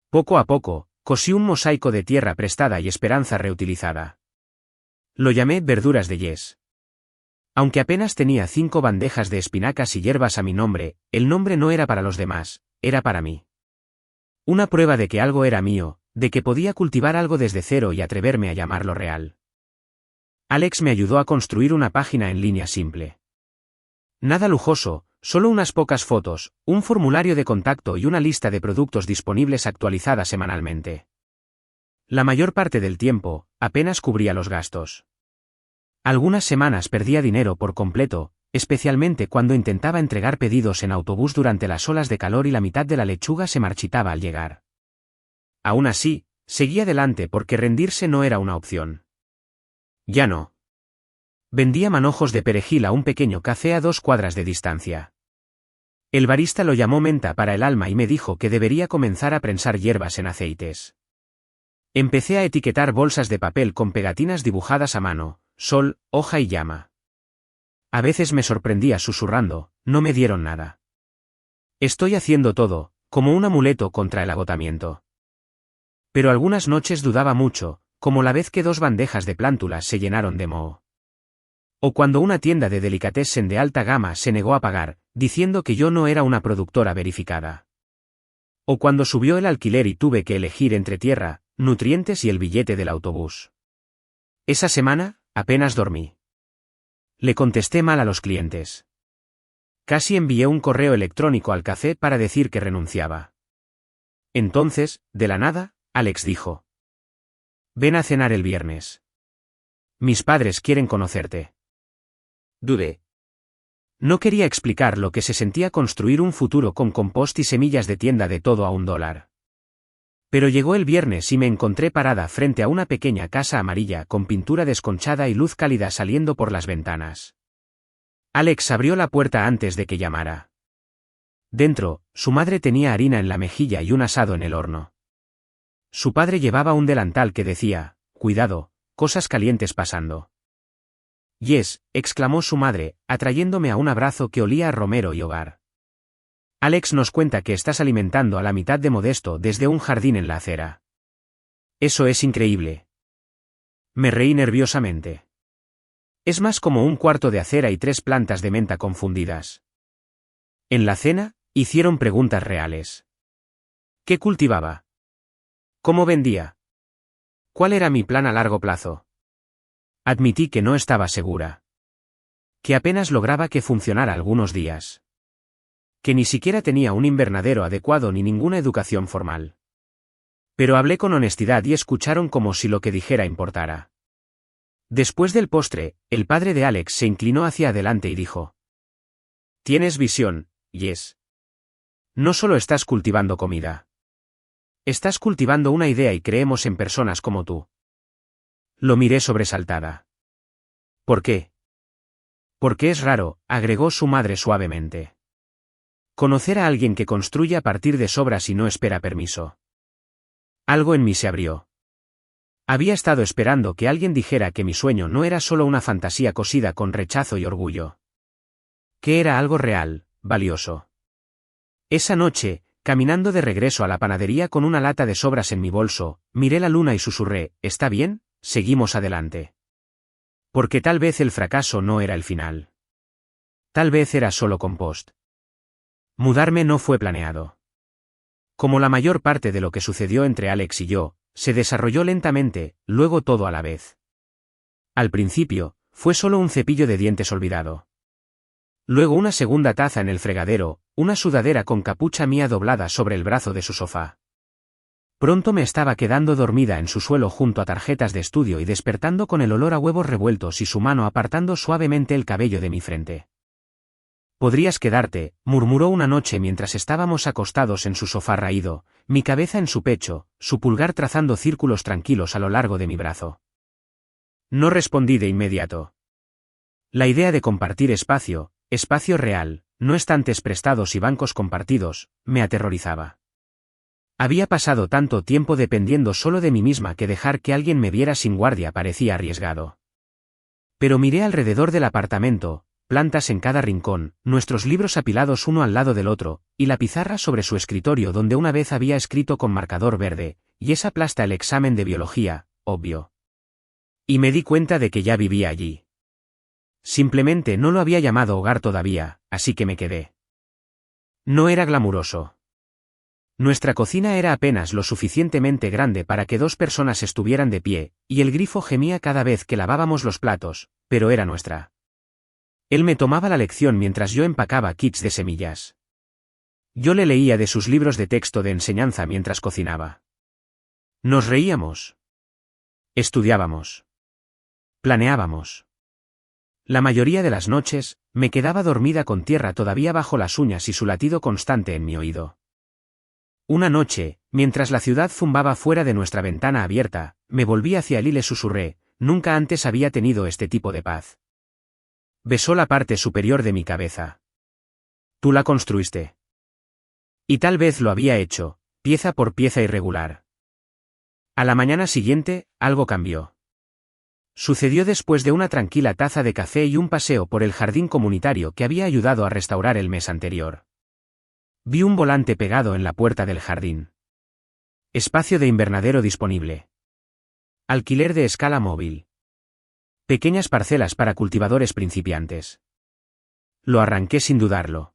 Poco a poco, cosí un mosaico de tierra prestada y esperanza reutilizada. Lo llamé verduras de Yes. Aunque apenas tenía 5 bandejas de espinacas y hierbas a mi nombre, el nombre no era para los demás, era para mí. Una prueba de que algo era mío, de que podía cultivar algo desde cero y atreverme a llamarlo real. Alex me ayudó a construir una página en línea simple. Nada lujoso, solo unas pocas fotos, un formulario de contacto y una lista de productos disponibles actualizada semanalmente. La mayor parte del tiempo, apenas cubría los gastos. Algunas semanas perdía dinero por completo, especialmente cuando intentaba entregar pedidos en autobús durante las olas de calor y la mitad de la lechuga se marchitaba al llegar. Aún así, seguí adelante porque rendirse no era una opción. Ya no. Vendía manojos de perejil a un pequeño café a 2 cuadras de distancia. El barista lo llamó menta para el alma y me dijo que debería comenzar a prensar hierbas en aceites. Empecé a etiquetar bolsas de papel con pegatinas dibujadas a mano, sol, hoja y llama. A veces me sorprendía susurrando, no me dieron nada. Estoy haciendo todo, como un amuleto contra el agotamiento. Pero algunas noches dudaba mucho, como la vez que 2 bandejas de plántulas se llenaron de moho. O cuando una tienda de delicatessen de alta gama se negó a pagar, diciendo que yo no era una productora verificada. O cuando subió el alquiler y tuve que elegir entre tierra, nutrientes y el billete del autobús. Esa semana, apenas dormí. Le contesté mal a los clientes. Casi envié un correo electrónico al café para decir que renunciaba. Entonces, de la nada, Alex dijo: «Ven a cenar el viernes. Mis padres quieren conocerte». Dudé. No quería explicar lo que se sentía construir un futuro con compost y semillas de tienda de todo a $1. Pero llegó el viernes y me encontré parada frente a una pequeña casa amarilla con pintura desconchada y luz cálida saliendo por las ventanas. Alex abrió la puerta antes de que llamara. Dentro, su madre tenía harina en la mejilla y un asado en el horno. Su padre llevaba un delantal que decía: «Cuidado, cosas calientes pasando». «Yes», exclamó su madre, atrayéndome a un abrazo que olía a romero y hogar. Alex nos cuenta que estás alimentando a la mitad de Modesto desde un jardín en la acera. Eso es increíble. Me reí nerviosamente. Es más como un cuarto de acera y 3 plantas de menta confundidas. En la cena, hicieron preguntas reales. ¿Qué cultivaba? ¿Cómo vendía? ¿Cuál era mi plan a largo plazo? Admití que no estaba segura. Que apenas lograba que funcionara algunos días. Que ni siquiera tenía un invernadero adecuado ni ninguna educación formal. Pero hablé con honestidad y escucharon como si lo que dijera importara. Después del postre, el padre de Alex se inclinó hacia adelante y dijo: «Tienes visión, Yes. No solo estás cultivando comida. Estás cultivando una idea y creemos en personas como tú». Lo miré sobresaltada. «¿Por qué?» «Porque es raro», agregó su madre suavemente. «Conocer a alguien que construye a partir de sobras y no espera permiso». Algo en mí se abrió. Había estado esperando que alguien dijera que mi sueño no era solo una fantasía cosida con rechazo y orgullo. Que era algo real, valioso. Esa noche, caminando de regreso a la panadería con una lata de sobras en mi bolso, miré la luna y susurré, ¿está bien? Seguimos adelante. Porque tal vez el fracaso no era el final. Tal vez era solo compost. Mudarme no fue planeado. Como la mayor parte de lo que sucedió entre Alex y yo, se desarrolló lentamente, luego todo a la vez. Al principio, fue solo un cepillo de dientes olvidado. Luego una segunda taza en el fregadero, una sudadera con capucha mía doblada sobre el brazo de su sofá. Pronto me estaba quedando dormida en su suelo junto a tarjetas de estudio y despertando con el olor a huevos revueltos y su mano apartando suavemente el cabello de mi frente. Podrías quedarte, murmuró una noche mientras estábamos acostados en su sofá raído, mi cabeza en su pecho, su pulgar trazando círculos tranquilos a lo largo de mi brazo. No respondí de inmediato. La idea de compartir espacio real, no estantes prestados y bancos compartidos, me aterrorizaba. Había pasado tanto tiempo dependiendo solo de mí misma que dejar que alguien me viera sin guardia parecía arriesgado. Pero miré alrededor del apartamento, plantas en cada rincón, nuestros libros apilados uno al lado del otro, y la pizarra sobre su escritorio donde una vez había escrito con marcador verde, y esa plasta el examen de biología, obvio. Y me di cuenta de que ya vivía allí. Simplemente no lo había llamado hogar todavía, así que me quedé. No era glamuroso. Nuestra cocina era apenas lo suficientemente grande para que 2 personas estuvieran de pie, y el grifo gemía cada vez que lavábamos los platos, pero era nuestra. Él me tomaba la lección mientras yo empacaba kits de semillas. Yo le leía de sus libros de texto de enseñanza mientras cocinaba. Nos reíamos. Estudiábamos. Planeábamos. La mayoría de las noches, me quedaba dormida con tierra todavía bajo las uñas y su latido constante en mi oído. Una noche, mientras la ciudad zumbaba fuera de nuestra ventana abierta, me volví hacia él y le susurré, nunca antes había tenido este tipo de paz. Besó la parte superior de mi cabeza. Tú la construiste. Y tal vez lo había hecho, pieza por pieza irregular. A la mañana siguiente, algo cambió. Sucedió después de una tranquila taza de café y un paseo por el jardín comunitario que había ayudado a restaurar el mes anterior. Vi un volante pegado en la puerta del jardín. Espacio de invernadero disponible. Alquiler de escala móvil. Pequeñas parcelas para cultivadores principiantes. Lo arranqué sin dudarlo.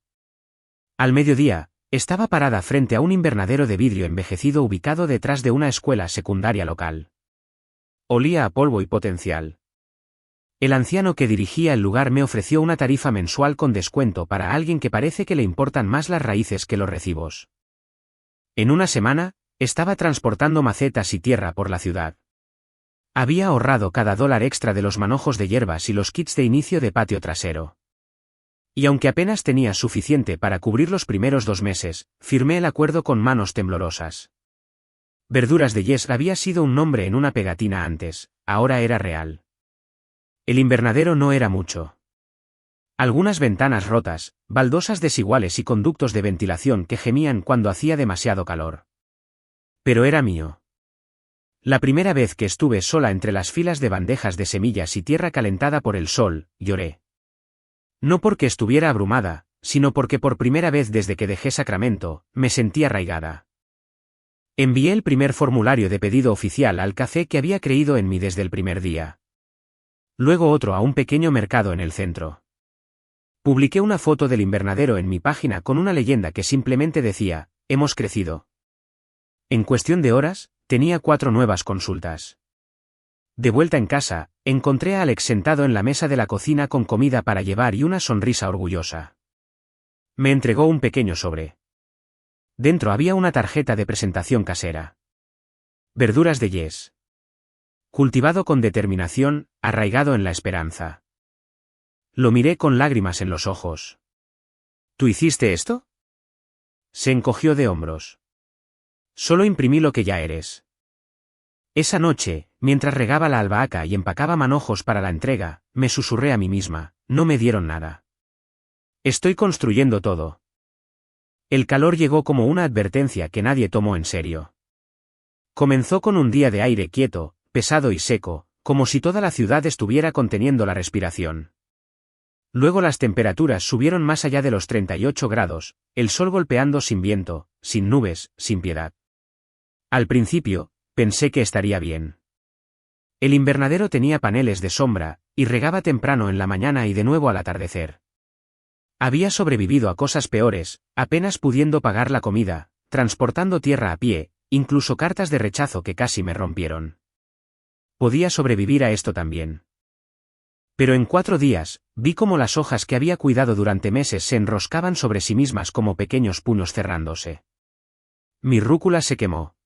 Al mediodía, estaba parada frente a un invernadero de vidrio envejecido ubicado detrás de una escuela secundaria local. Olía a polvo y potencial. El anciano que dirigía el lugar me ofreció una tarifa mensual con descuento para alguien que parece que le importan más las raíces que los recibos. En una semana, estaba transportando macetas y tierra por la ciudad. Había ahorrado cada $1 extra de los manojos de hierbas y los kits de inicio de patio trasero. Y aunque apenas tenía suficiente para cubrir los primeros 2 meses, firmé el acuerdo con manos temblorosas. Verduras de Yes había sido un nombre en una pegatina antes, ahora era real. El invernadero no era mucho. Algunas ventanas rotas, baldosas desiguales y conductos de ventilación que gemían cuando hacía demasiado calor. Pero era mío. La primera vez que estuve sola entre las filas de bandejas de semillas y tierra calentada por el sol, lloré. No porque estuviera abrumada, sino porque por primera vez desde que dejé Sacramento, me sentí arraigada. Envié el primer formulario de pedido oficial al café que había creído en mí desde el primer día. Luego otro a un pequeño mercado en el centro. Publiqué una foto del invernadero en mi página con una leyenda que simplemente decía, hemos crecido. En cuestión de horas, tenía 4 nuevas consultas. De vuelta en casa, encontré a Alex sentado en la mesa de la cocina con comida para llevar y una sonrisa orgullosa. Me entregó un pequeño sobre. Dentro había una tarjeta de presentación casera. Verduras de Yes. Cultivado con determinación, arraigado en la esperanza. Lo miré con lágrimas en los ojos. ¿Tú hiciste esto? Se encogió de hombros. Solo imprimí lo que ya eres. Esa noche, mientras regaba la albahaca y empacaba manojos para la entrega, me susurré a mí misma, no me dieron nada. Estoy construyendo todo. El calor llegó como una advertencia que nadie tomó en serio. Comenzó con un día de aire quieto, pesado y seco, como si toda la ciudad estuviera conteniendo la respiración. Luego las temperaturas subieron más allá de los 38 grados, el sol golpeando sin viento, sin nubes, sin piedad. Al principio, pensé que estaría bien. El invernadero tenía paneles de sombra, y regaba temprano en la mañana y de nuevo al atardecer. Había sobrevivido a cosas peores, apenas pudiendo pagar la comida, transportando tierra a pie, incluso cartas de rechazo que casi me rompieron. Podía sobrevivir a esto también. Pero en 4 días, vi cómo las hojas que había cuidado durante meses se enroscaban sobre sí mismas como pequeños puños cerrándose. Mi rúcula se quemó.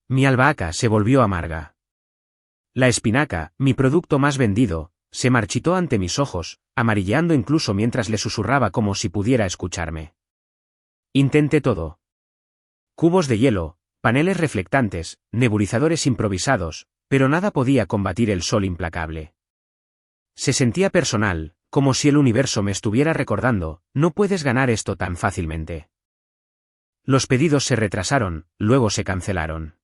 Mi albahaca se volvió amarga. La espinaca, mi producto más vendido, se marchitó ante mis ojos, amarilleando incluso mientras le susurraba como si pudiera escucharme. Intenté todo. Cubos de hielo, paneles reflectantes, nebulizadores improvisados, pero nada podía combatir el sol implacable. Se sentía personal, como si el universo me estuviera recordando, no puedes ganar esto tan fácilmente. Los pedidos se retrasaron, luego se cancelaron.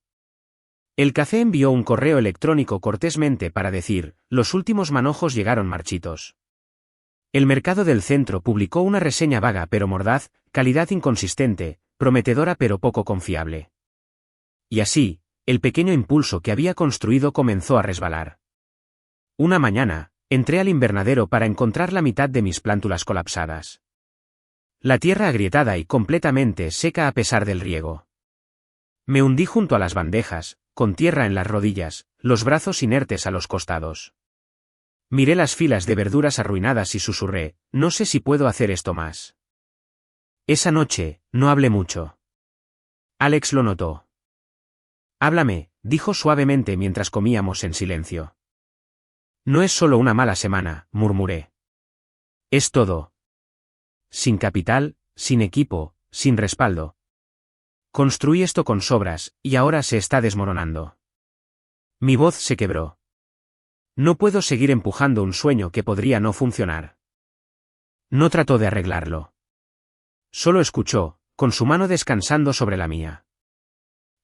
El café envió un correo electrónico cortésmente para decir, los últimos manojos llegaron marchitos. El mercado del centro publicó una reseña vaga pero mordaz, calidad inconsistente, prometedora pero poco confiable. Y así, el pequeño impulso que había construido comenzó a resbalar. Una mañana, entré al invernadero para encontrar la mitad de mis plántulas colapsadas. La tierra agrietada y completamente seca a pesar del riego. Me hundí junto a las bandejas, con tierra en las rodillas, los brazos inertes a los costados. Miré las filas de verduras arruinadas y susurré, no sé si puedo hacer esto más. Esa noche, no hablé mucho. Alex lo notó. Háblame, dijo suavemente mientras comíamos en silencio. No es solo una mala semana, murmuré. Es todo. Sin capital, sin equipo, sin respaldo. Construí esto con sobras, y ahora se está desmoronando. Mi voz se quebró. No puedo seguir empujando un sueño que podría no funcionar. No trató de arreglarlo. Solo escuchó, con su mano descansando sobre la mía.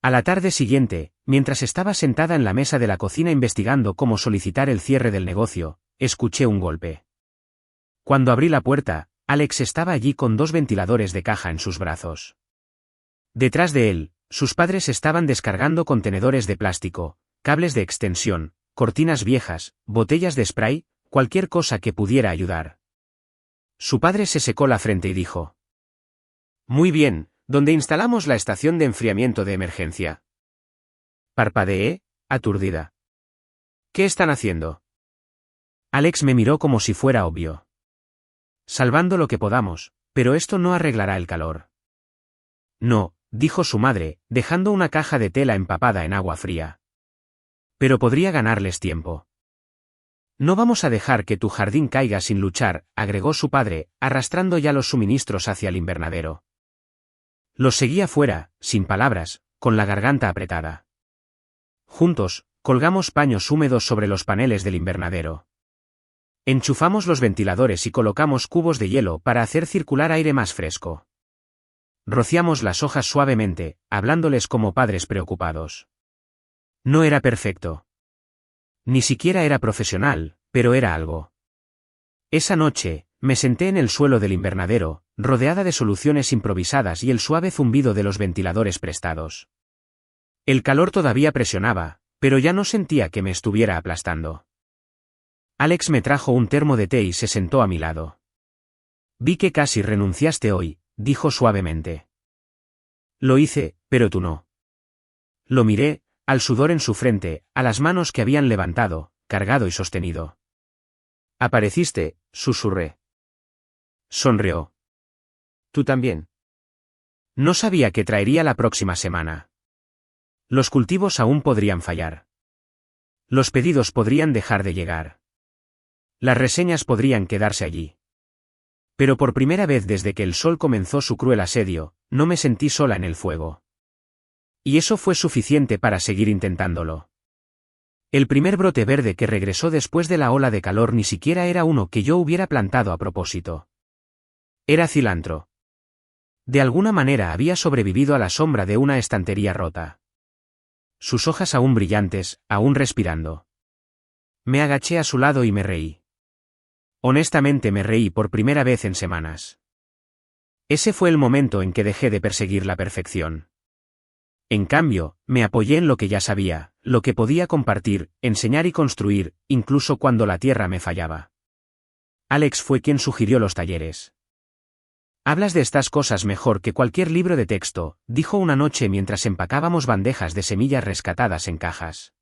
A la tarde siguiente, mientras estaba sentada en la mesa de la cocina investigando cómo solicitar el cierre del negocio, escuché un golpe. Cuando abrí la puerta, Alex estaba allí con 2 ventiladores de caja en sus brazos. Detrás de él, sus padres estaban descargando contenedores de plástico, cables de extensión, cortinas viejas, botellas de spray, cualquier cosa que pudiera ayudar. Su padre se secó la frente y dijo: Muy bien, ¿dónde instalamos la estación de enfriamiento de emergencia? Parpadeé, aturdida. ¿Qué están haciendo? Alex me miró como si fuera obvio. Salvando lo que podamos, pero esto no arreglará el calor. No, dijo su madre, dejando una caja de tela empapada en agua fría. Pero podría ganarles tiempo. No vamos a dejar que tu jardín caiga sin luchar, agregó su padre, arrastrando ya los suministros hacia el invernadero. Los seguía fuera, sin palabras, con la garganta apretada. Juntos, colgamos paños húmedos sobre los paneles del invernadero. Enchufamos los ventiladores y colocamos cubos de hielo para hacer circular aire más fresco. Rociamos las hojas suavemente, hablándoles como padres preocupados. No era perfecto. Ni siquiera era profesional, pero era algo. Esa noche, me senté en el suelo del invernadero, rodeada de soluciones improvisadas y el suave zumbido de los ventiladores prestados. El calor todavía presionaba, pero ya no sentía que me estuviera aplastando. Alex me trajo un termo de té y se sentó a mi lado. Vi que casi renunciaste hoy, dijo suavemente. Lo hice, pero tú no. Lo miré, al sudor en su frente, a las manos que habían levantado, cargado y sostenido. Apareciste, susurré. Sonrió. Tú también. No sabía qué traería la próxima semana. Los cultivos aún podrían fallar. Los pedidos podrían dejar de llegar. Las reseñas podrían quedarse allí. Pero por primera vez desde que el sol comenzó su cruel asedio, no me sentí sola en el fuego. Y eso fue suficiente para seguir intentándolo. El primer brote verde que regresó después de la ola de calor ni siquiera era uno que yo hubiera plantado a propósito. Era cilantro. De alguna manera había sobrevivido a la sombra de una estantería rota. Sus hojas aún brillantes, aún respirando. Me agaché a su lado y me reí. Honestamente me reí por primera vez en semanas. Ese fue el momento en que dejé de perseguir la perfección. En cambio, me apoyé en lo que ya sabía, lo que podía compartir, enseñar y construir, incluso cuando la tierra me fallaba. Alex fue quien sugirió los talleres. Hablas de estas cosas mejor que cualquier libro de texto, dijo una noche mientras empacábamos bandejas de semillas rescatadas en cajas.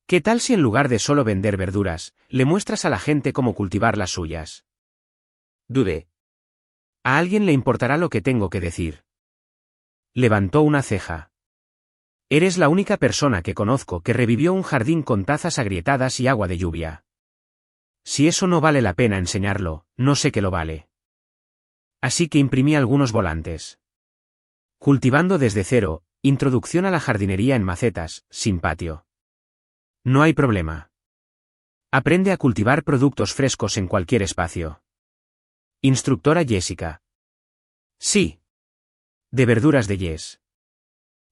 ¿Qué tal si en lugar de solo vender verduras, le muestras a la gente cómo cultivar las suyas? Dudé. ¿A alguien le importará lo que tengo que decir? Levantó una ceja. Eres la única persona que conozco que revivió un jardín con tazas agrietadas y agua de lluvia. Si eso no vale la pena enseñarlo, no sé qué lo vale. Así que imprimí algunos volantes. Cultivando desde cero, introducción a la jardinería en macetas, sin patio. No hay problema. Aprende a cultivar productos frescos en cualquier espacio. Instructora Jessica. Sí. De verduras de Jess.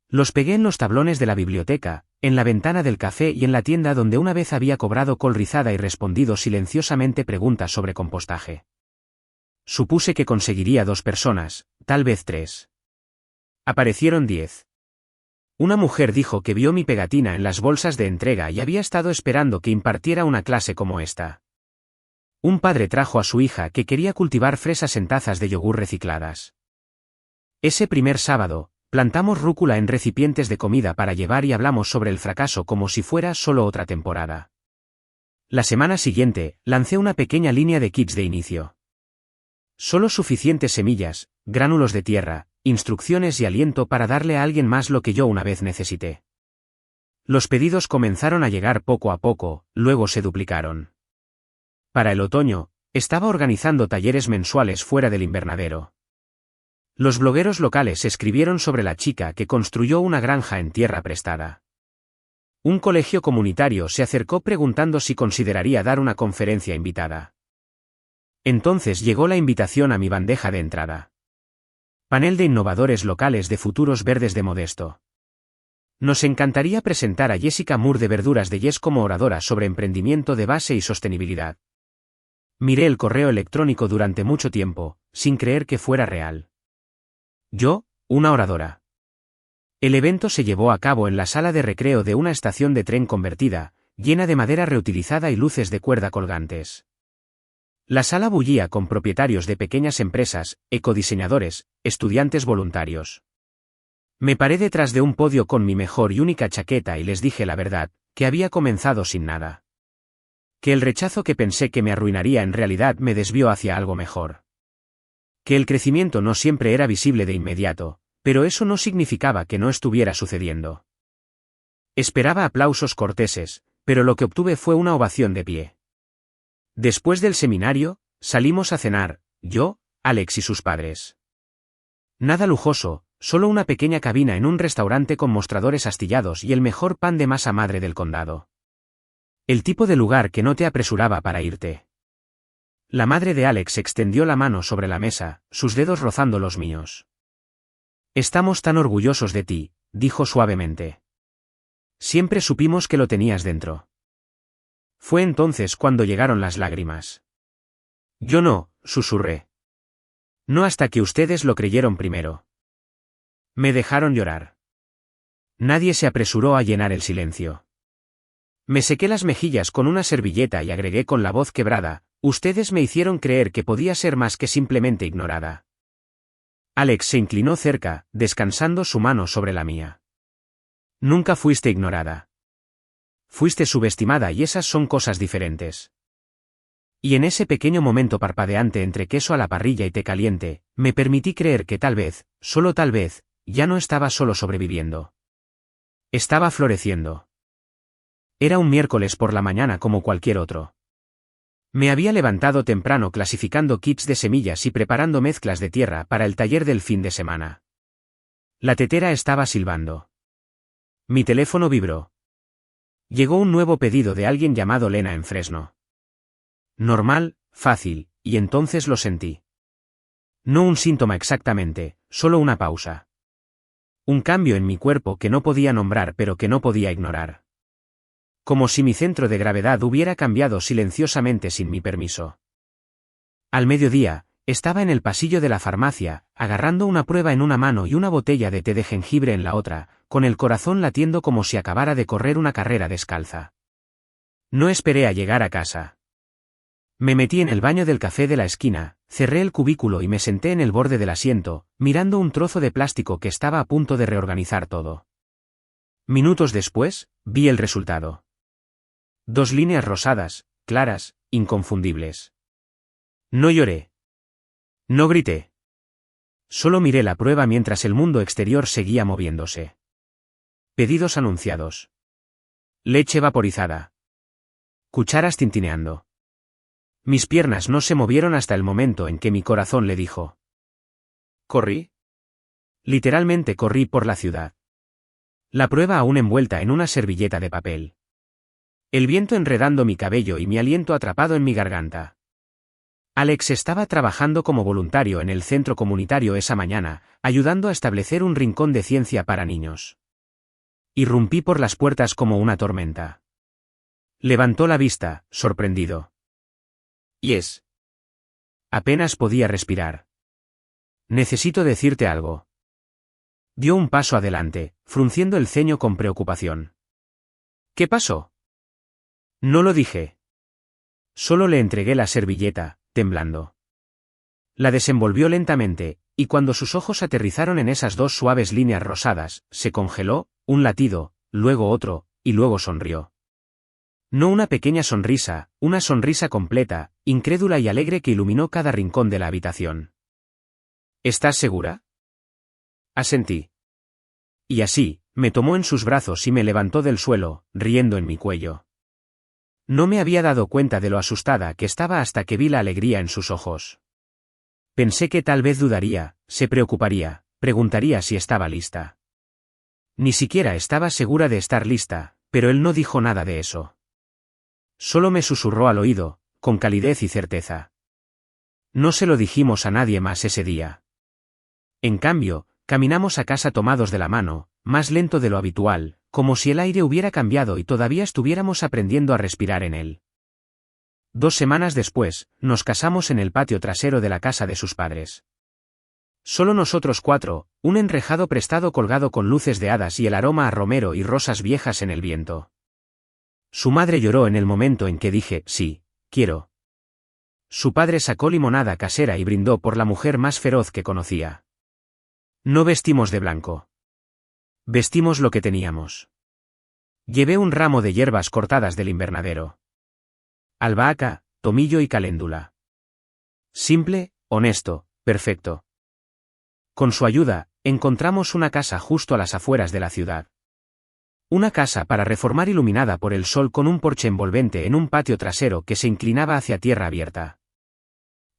Los pegué en los tablones de la biblioteca, en la ventana del café y en la tienda donde una vez había cobrado col rizada y respondido silenciosamente preguntas sobre compostaje. Supuse que conseguiría 2 personas, tal vez 3. Aparecieron 10. Una mujer dijo que vio mi pegatina en las bolsas de entrega y había estado esperando que impartiera una clase como esta. Un padre trajo a su hija que quería cultivar fresas en tazas de yogur recicladas. Ese primer sábado, plantamos rúcula en recipientes de comida para llevar y hablamos sobre el fracaso como si fuera solo otra temporada. La semana siguiente, lancé una pequeña línea de kits de inicio. Solo suficientes semillas, gránulos de tierra, instrucciones y aliento para darle a alguien más lo que yo una vez necesité. Los pedidos comenzaron a llegar poco a poco, luego se duplicaron. Para el otoño, estaba organizando talleres mensuales fuera del invernadero. Los blogueros locales escribieron sobre la chica que construyó una granja en tierra prestada. Un colegio comunitario se acercó preguntando si consideraría dar una conferencia invitada. Entonces llegó la invitación a mi bandeja de entrada. Panel de innovadores locales de futuros verdes de Modesto. Nos encantaría presentar a Jessica Moore de Verduras de Jess como oradora sobre emprendimiento de base y sostenibilidad. Miré el correo electrónico durante mucho tiempo, sin creer que fuera real. Yo, una oradora. El evento se llevó a cabo en la sala de recreo de una estación de tren convertida, llena de madera reutilizada y luces de cuerda colgantes. La sala bullía con propietarios de pequeñas empresas, ecodiseñadores, estudiantes voluntarios. Me paré detrás de un podio con mi mejor y única chaqueta y les dije la verdad, que había comenzado sin nada. Que el rechazo que pensé que me arruinaría en realidad me desvió hacia algo mejor. Que el crecimiento no siempre era visible de inmediato, pero eso no significaba que no estuviera sucediendo. Esperaba aplausos corteses, pero lo que obtuve fue una ovación de pie. Después del seminario, salimos a cenar, yo, Alex y sus padres. Nada lujoso, solo una pequeña cabina en un restaurante con mostradores astillados y el mejor pan de masa madre del condado. El tipo de lugar que no te apresuraba para irte. La madre de Alex extendió la mano sobre la mesa, sus dedos rozando los míos. Estamos tan orgullosos de ti, dijo suavemente. Siempre supimos que lo tenías dentro. Fue entonces cuando llegaron las lágrimas. Yo no, susurré. No hasta que ustedes lo creyeron primero. Me dejaron llorar. Nadie se apresuró a llenar el silencio. Me sequé las mejillas con una servilleta y agregué con la voz quebrada, ustedes me hicieron creer que podía ser más que simplemente ignorada. Alex se inclinó cerca, descansando su mano sobre la mía. Nunca fuiste ignorada. Fuiste subestimada y esas son cosas diferentes. Y en ese pequeño momento parpadeante entre queso a la parrilla y té caliente, me permití creer que tal vez, solo tal vez, ya no estaba solo sobreviviendo. Estaba floreciendo. Era un miércoles por la mañana como cualquier otro. Me había levantado temprano clasificando kits de semillas y preparando mezclas de tierra para el taller del fin de semana. La tetera estaba silbando. Mi teléfono vibró. Llegó un nuevo pedido de alguien llamado Lena en Fresno. Normal, fácil, y entonces lo sentí. No un síntoma exactamente, solo una pausa. Un cambio en mi cuerpo que no podía nombrar pero que no podía ignorar. Como si mi centro de gravedad hubiera cambiado silenciosamente sin mi permiso. Al mediodía, estaba en el pasillo de la farmacia, agarrando una prueba en una mano y una botella de té de jengibre en la otra, con el corazón latiendo como si acabara de correr una carrera descalza. No esperé a llegar a casa. Me metí en el baño del café de la esquina, cerré el cubículo y me senté en el borde del asiento, mirando un trozo de plástico que estaba a punto de reorganizar todo. Minutos después, vi el resultado. 2 líneas rosadas, claras, inconfundibles. No lloré. No grité. Solo miré la prueba mientras el mundo exterior seguía moviéndose. Pedidos anunciados. Leche vaporizada. Cucharas tintineando. Mis piernas no se movieron hasta el momento en que mi corazón le dijo. ¿Corrí? Literalmente corrí por la ciudad. La prueba aún envuelta en una servilleta de papel. El viento enredando mi cabello y mi aliento atrapado en mi garganta. Alex estaba trabajando como voluntario en el centro comunitario esa mañana, ayudando a establecer un rincón de ciencia para niños. Irrumpí por las puertas como una tormenta. Levantó la vista, sorprendido. Yes. Apenas podía respirar. Necesito decirte algo. Dio un paso adelante, frunciendo el ceño con preocupación. ¿Qué pasó? No lo dije. Solo le entregué la servilleta, temblando. La desenvolvió lentamente, y cuando sus ojos aterrizaron en esas 2 suaves líneas rosadas, se congeló, un latido, luego otro, y luego sonrió. No una pequeña sonrisa, una sonrisa completa, incrédula y alegre que iluminó cada rincón de la habitación. ¿Estás segura? Asentí. Y así, me tomó en sus brazos y me levantó del suelo, riendo en mi cuello. No me había dado cuenta de lo asustada que estaba hasta que vi la alegría en sus ojos. Pensé que tal vez dudaría, se preocuparía, preguntaría si estaba lista. Ni siquiera estaba segura de estar lista, pero él no dijo nada de eso. Solo me susurró al oído, con calidez y certeza. No se lo dijimos a nadie más ese día. En cambio, caminamos a casa tomados de la mano, más lento de lo habitual, como si el aire hubiera cambiado y todavía estuviéramos aprendiendo a respirar en él. 2 semanas después, nos casamos en el patio trasero de la casa de sus padres. Solo nosotros 4, un enrejado prestado colgado con luces de hadas y el aroma a romero y rosas viejas en el viento. Su madre lloró en el momento en que dije, sí, quiero. Su padre sacó limonada casera y brindó por la mujer más feroz que conocía. No vestimos de blanco. Vestimos lo que teníamos. Llevé un ramo de hierbas cortadas del invernadero. Albahaca, tomillo y caléndula. Simple, honesto, perfecto. Con su ayuda, encontramos una casa justo a las afueras de la ciudad. Una casa para reformar iluminada por el sol con un porche envolvente en un patio trasero que se inclinaba hacia tierra abierta.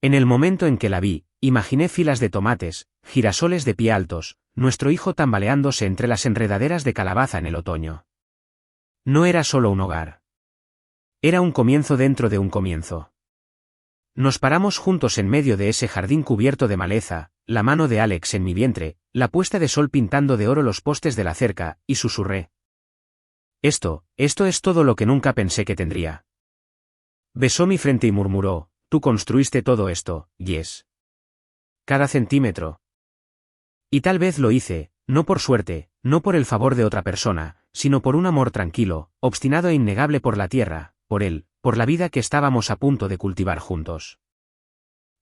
En el momento en que la vi, imaginé filas de tomates, girasoles de pie altos, nuestro hijo tambaleándose entre las enredaderas de calabaza en el otoño. No era solo un hogar. Era un comienzo dentro de un comienzo. Nos paramos juntos en medio de ese jardín cubierto de maleza, la mano de Alex en mi vientre, la puesta de sol pintando de oro los postes de la cerca, y susurré. Esto es todo lo que nunca pensé que tendría. Besó mi frente y murmuró, tú construiste todo esto, Yes. Cada centímetro. Y tal vez lo hice, no por suerte, no por el favor de otra persona, sino por un amor tranquilo, obstinado e innegable por la tierra, por él, por la vida que estábamos a punto de cultivar juntos.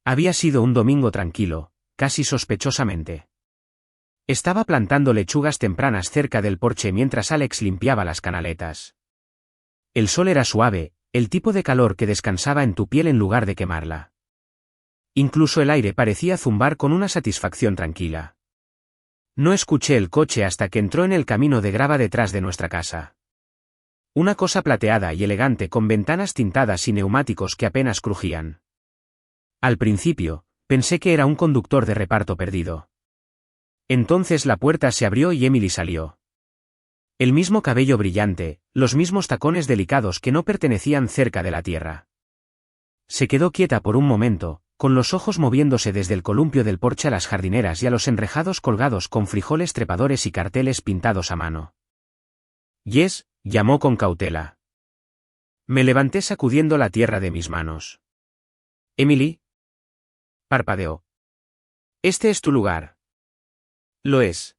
Había sido un domingo tranquilo, casi sospechosamente. Estaba plantando lechugas tempranas cerca del porche mientras Alex limpiaba las canaletas. El sol era suave, el tipo de calor que descansaba en tu piel en lugar de quemarla. Incluso el aire parecía zumbar con una satisfacción tranquila. No escuché el coche hasta que entró en el camino de grava detrás de nuestra casa. Una cosa plateada y elegante con ventanas tintadas y neumáticos que apenas crujían. Al principio, pensé que era un conductor de reparto perdido. Entonces la puerta se abrió y Emily salió. El mismo cabello brillante, los mismos tacones delicados que no pertenecían cerca de la tierra. Se quedó quieta por un momento, con los ojos moviéndose desde el columpio del porche a las jardineras y a los enrejados colgados con frijoles trepadores y carteles pintados a mano. Yes, llamó con cautela. Me levanté sacudiendo la tierra de mis manos. Emily. parpadeó. Este es tu lugar. Lo es.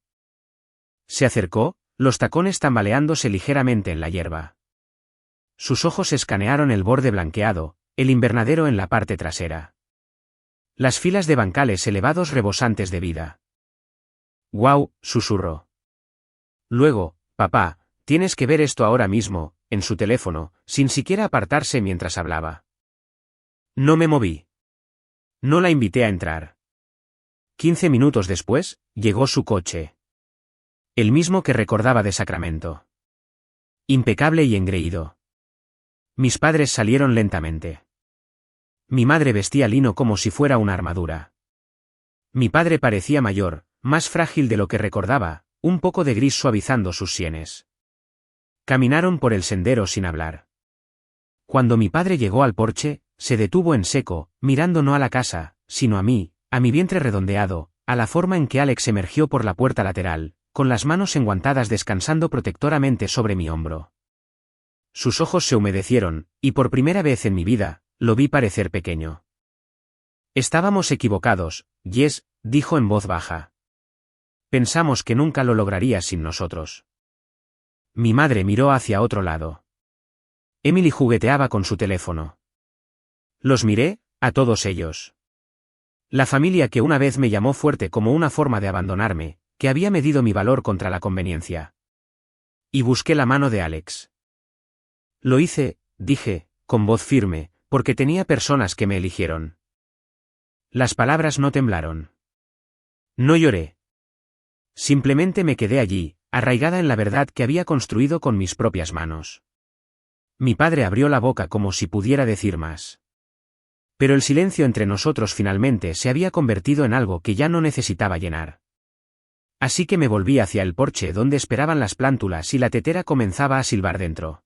Se acercó, los tacones tambaleándose ligeramente en la hierba. Sus ojos escanearon el borde blanqueado, el invernadero en la parte trasera. Las filas de bancales elevados rebosantes de vida. «Guau», susurró. Luego, papá, tienes que ver esto ahora mismo, en su teléfono, sin siquiera apartarse mientras hablaba. No me moví. No la invité a entrar. 15 minutos después, llegó su coche. El mismo que recordaba de Sacramento. Impecable y engreído. Mis padres salieron lentamente. Mi madre vestía lino como si fuera una armadura. Mi padre parecía mayor, más frágil de lo que recordaba, un poco de gris suavizando sus sienes. Caminaron por el sendero sin hablar. Cuando mi padre llegó al porche, se detuvo en seco, mirando no a la casa, sino a mí, a mi vientre redondeado, a la forma en que Alex emergió por la puerta lateral, con las manos enguantadas descansando protectoramente sobre mi hombro. Sus ojos se humedecieron, y por primera vez en mi vida, lo vi parecer pequeño. Estábamos equivocados, Jess, dijo en voz baja. Pensamos que nunca lo lograrías sin nosotros. Mi madre miró hacia otro lado. Emily jugueteaba con su teléfono. Los miré, a todos ellos. La familia que una vez me llamó fuerte como una forma de abandonarme, que había medido mi valor contra la conveniencia. Y busqué la mano de Alex. Lo hice, dije, con voz firme, porque tenía personas que me eligieron. Las palabras no temblaron. No lloré. Simplemente me quedé allí, arraigada en la verdad que había construido con mis propias manos. Mi padre abrió la boca como si pudiera decir más. Pero el silencio entre nosotros finalmente se había convertido en algo que ya no necesitaba llenar. Así que me volví hacia el porche donde esperaban las plántulas y la tetera comenzaba a silbar dentro.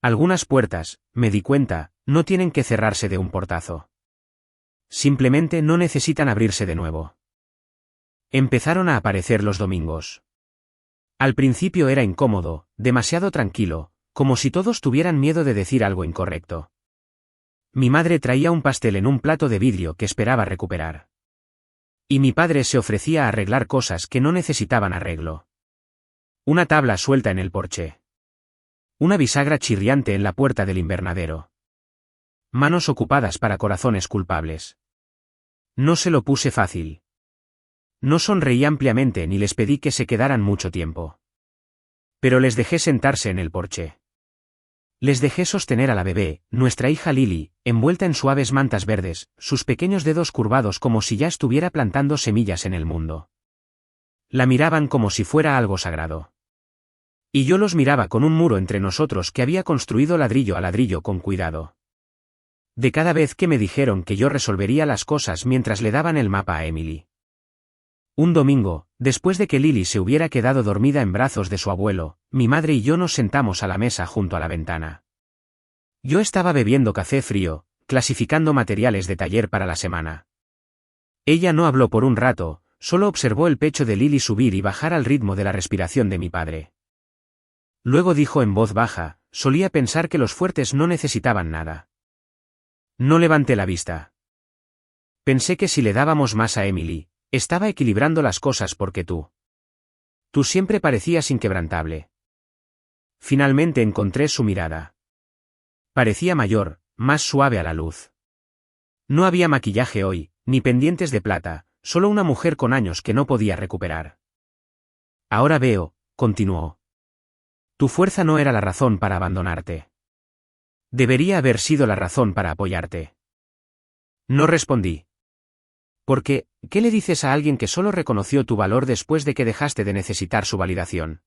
Algunas puertas, me di cuenta, no tienen que cerrarse de un portazo. Simplemente no necesitan abrirse de nuevo. Empezaron a aparecer los domingos. Al principio era incómodo, demasiado tranquilo, como si todos tuvieran miedo de decir algo incorrecto. Mi madre traía un pastel en un plato de vidrio que esperaba recuperar. Y mi padre se ofrecía a arreglar cosas que no necesitaban arreglo. Una tabla suelta en el porche. Una bisagra chirriante en la puerta del invernadero. Manos ocupadas para corazones culpables. No se lo puse fácil. No sonreí ampliamente ni les pedí que se quedaran mucho tiempo. Pero les dejé sentarse en el porche. Les dejé sostener a la bebé, nuestra hija Lily, envuelta en suaves mantas verdes, sus pequeños dedos curvados como si ya estuviera plantando semillas en el mundo. La miraban como si fuera algo sagrado. Y yo los miraba con un muro entre nosotros que había construido ladrillo a ladrillo con cuidado. De cada vez que me dijeron que yo resolvería las cosas mientras le daban el mapa a Emily. Un domingo, después de que Lily se hubiera quedado dormida en brazos de su abuelo, mi madre y yo nos sentamos a la mesa junto a la ventana. Yo estaba bebiendo café frío, clasificando materiales de taller para la semana. Ella no habló por un rato, solo observó el pecho de Lily subir y bajar al ritmo de la respiración de mi padre. Luego dijo en voz baja, solía pensar que los fuertes no necesitaban nada. No levanté la vista. Pensé que si le dábamos más a Emily, estaba equilibrando las cosas porque tú siempre parecías inquebrantable. Finalmente encontré su mirada. Parecía mayor, más suave a la luz. No había maquillaje hoy, ni pendientes de plata, solo una mujer con años que no podía recuperar. Ahora veo, continuó. Tu fuerza no era la razón para abandonarte. Debería haber sido la razón para apoyarte. No respondí. Porque, ¿qué le dices a alguien que solo reconoció tu valor después de que dejaste de necesitar su validación?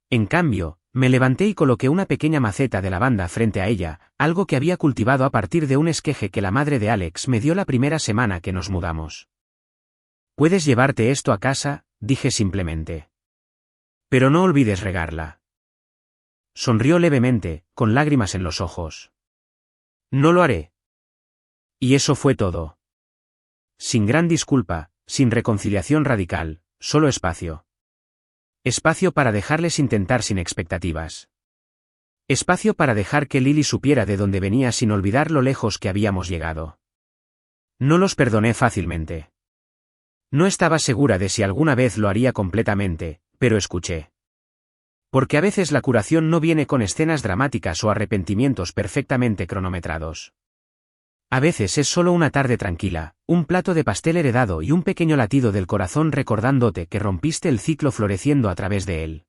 En cambio, me levanté y coloqué una pequeña maceta de lavanda frente a ella, algo que había cultivado a partir de un esqueje que la madre de Alex me dio la primera semana que nos mudamos. Puedes llevarte esto a casa, dije simplemente. Pero no olvides regarla. Sonrió levemente, con lágrimas en los ojos. No lo haré. Y eso fue todo. Sin gran disculpa, sin reconciliación radical, solo espacio. Espacio para dejarles intentar sin expectativas. Espacio para dejar que Lily supiera de dónde venía sin olvidar lo lejos que habíamos llegado. No los perdoné fácilmente. No estaba segura de si alguna vez lo haría completamente, pero escuché. Porque a veces la curación no viene con escenas dramáticas o arrepentimientos perfectamente cronometrados. A veces es solo una tarde tranquila, un plato de pastel heredado y un pequeño latido del corazón recordándote que rompiste el ciclo floreciendo a través de él.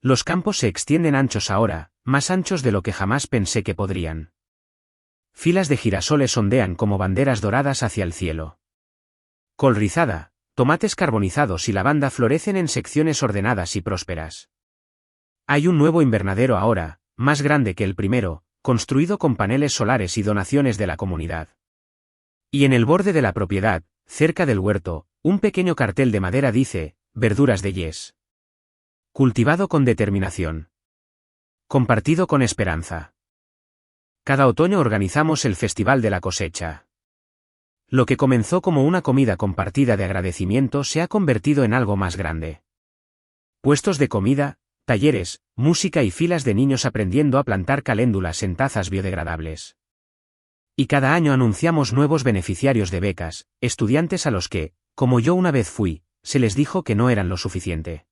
Los campos se extienden anchos ahora, más anchos de lo que jamás pensé que podrían. Filas de girasoles ondean como banderas doradas hacia el cielo. Col rizada, tomates carbonizados y lavanda florecen en secciones ordenadas y prósperas. Hay un nuevo invernadero ahora, más grande que el primero, construido con paneles solares y donaciones de la comunidad. Y en el borde de la propiedad, cerca del huerto, un pequeño cartel de madera dice, verduras de Yes. Cultivado con determinación. Compartido con esperanza. Cada otoño organizamos el Festival de la Cosecha. Lo que comenzó como una comida compartida de agradecimiento se ha convertido en algo más grande. Puestos de comida, talleres, música y filas de niños aprendiendo a plantar caléndulas en tazas biodegradables. Y cada año anunciamos nuevos beneficiarios de becas, estudiantes a los que, como yo una vez fui, se les dijo que no eran lo suficiente.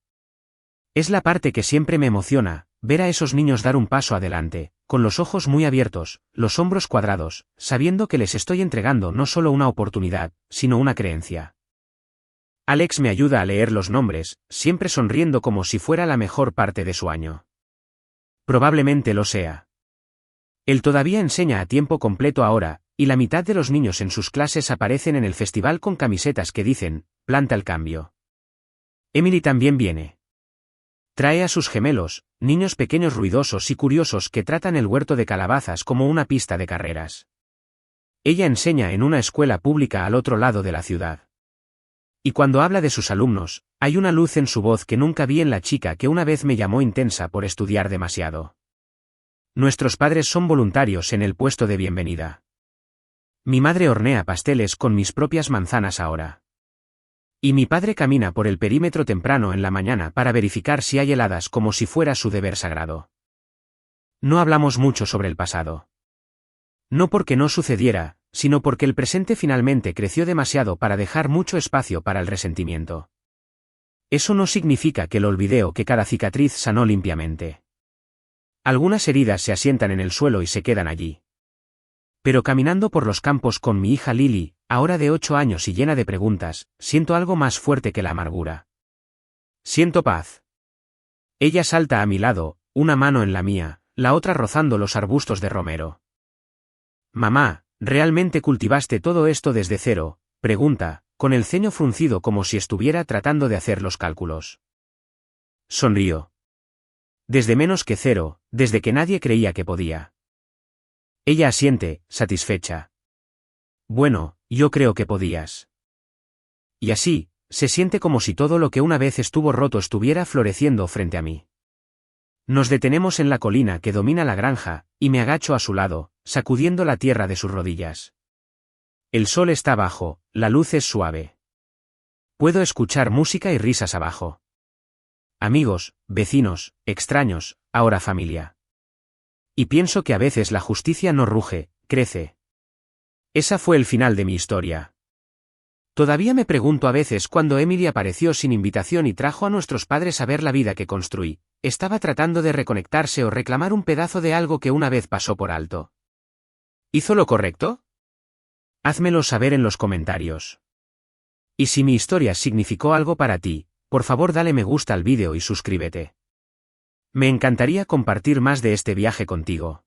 Es la parte que siempre me emociona, ver a esos niños dar un paso adelante, con los ojos muy abiertos, los hombros cuadrados, sabiendo que les estoy entregando no solo una oportunidad, sino una creencia. Alex me ayuda a leer los nombres, siempre sonriendo como si fuera la mejor parte de su año. Probablemente lo sea. Él todavía enseña a tiempo completo ahora, y la mitad de los niños en sus clases aparecen en el festival con camisetas que dicen, planta el cambio. Emily también viene. Trae a sus gemelos, niños pequeños ruidosos y curiosos que tratan el huerto de calabazas como una pista de carreras. Ella enseña en una escuela pública al otro lado de la ciudad. Y cuando habla de sus alumnos, hay una luz en su voz que nunca vi en la chica que una vez me llamó intensa por estudiar demasiado. Nuestros padres son voluntarios en el puesto de bienvenida. Mi madre hornea pasteles con mis propias manzanas ahora. Y mi padre camina por el perímetro temprano en la mañana para verificar si hay heladas como si fuera su deber sagrado. No hablamos mucho sobre el pasado. No porque no sucediera, sino porque el presente finalmente creció demasiado para dejar mucho espacio para el resentimiento. Eso no significa que lo olvidé o que cada cicatriz sanó limpiamente. Algunas heridas se asientan en el suelo y se quedan allí. Pero caminando por los campos con mi hija Lily, ahora de 8 años y llena de preguntas, siento algo más fuerte que la amargura. Siento paz. Ella salta a mi lado, una mano en la mía, la otra rozando los arbustos de romero. Mamá, ¿realmente cultivaste todo esto desde cero?, pregunta, con el ceño fruncido como si estuviera tratando de hacer los cálculos. Sonrío. Desde menos que cero, desde que nadie creía que podía. Ella asiente, satisfecha. Bueno, yo creo que podías. Y así, se siente como si todo lo que una vez estuvo roto estuviera floreciendo frente a mí. Nos detenemos en la colina que domina la granja, y me agacho a su lado, sacudiendo la tierra de sus rodillas. El sol está bajo, la luz es suave. Puedo escuchar música y risas abajo. Amigos, vecinos, extraños, ahora familia. Y pienso que a veces la justicia no ruge, crece. Esa fue el final de mi historia. Todavía me pregunto a veces cuando Emily apareció sin invitación y trajo a nuestros padres a ver la vida que construí, ¿estaba tratando de reconectarse o reclamar un pedazo de algo que una vez pasó por alto? ¿Hizo lo correcto? Házmelo saber en los comentarios. Y si mi historia significó algo para ti, por favor dale me gusta al vídeo y suscríbete. Me encantaría compartir más de este viaje contigo.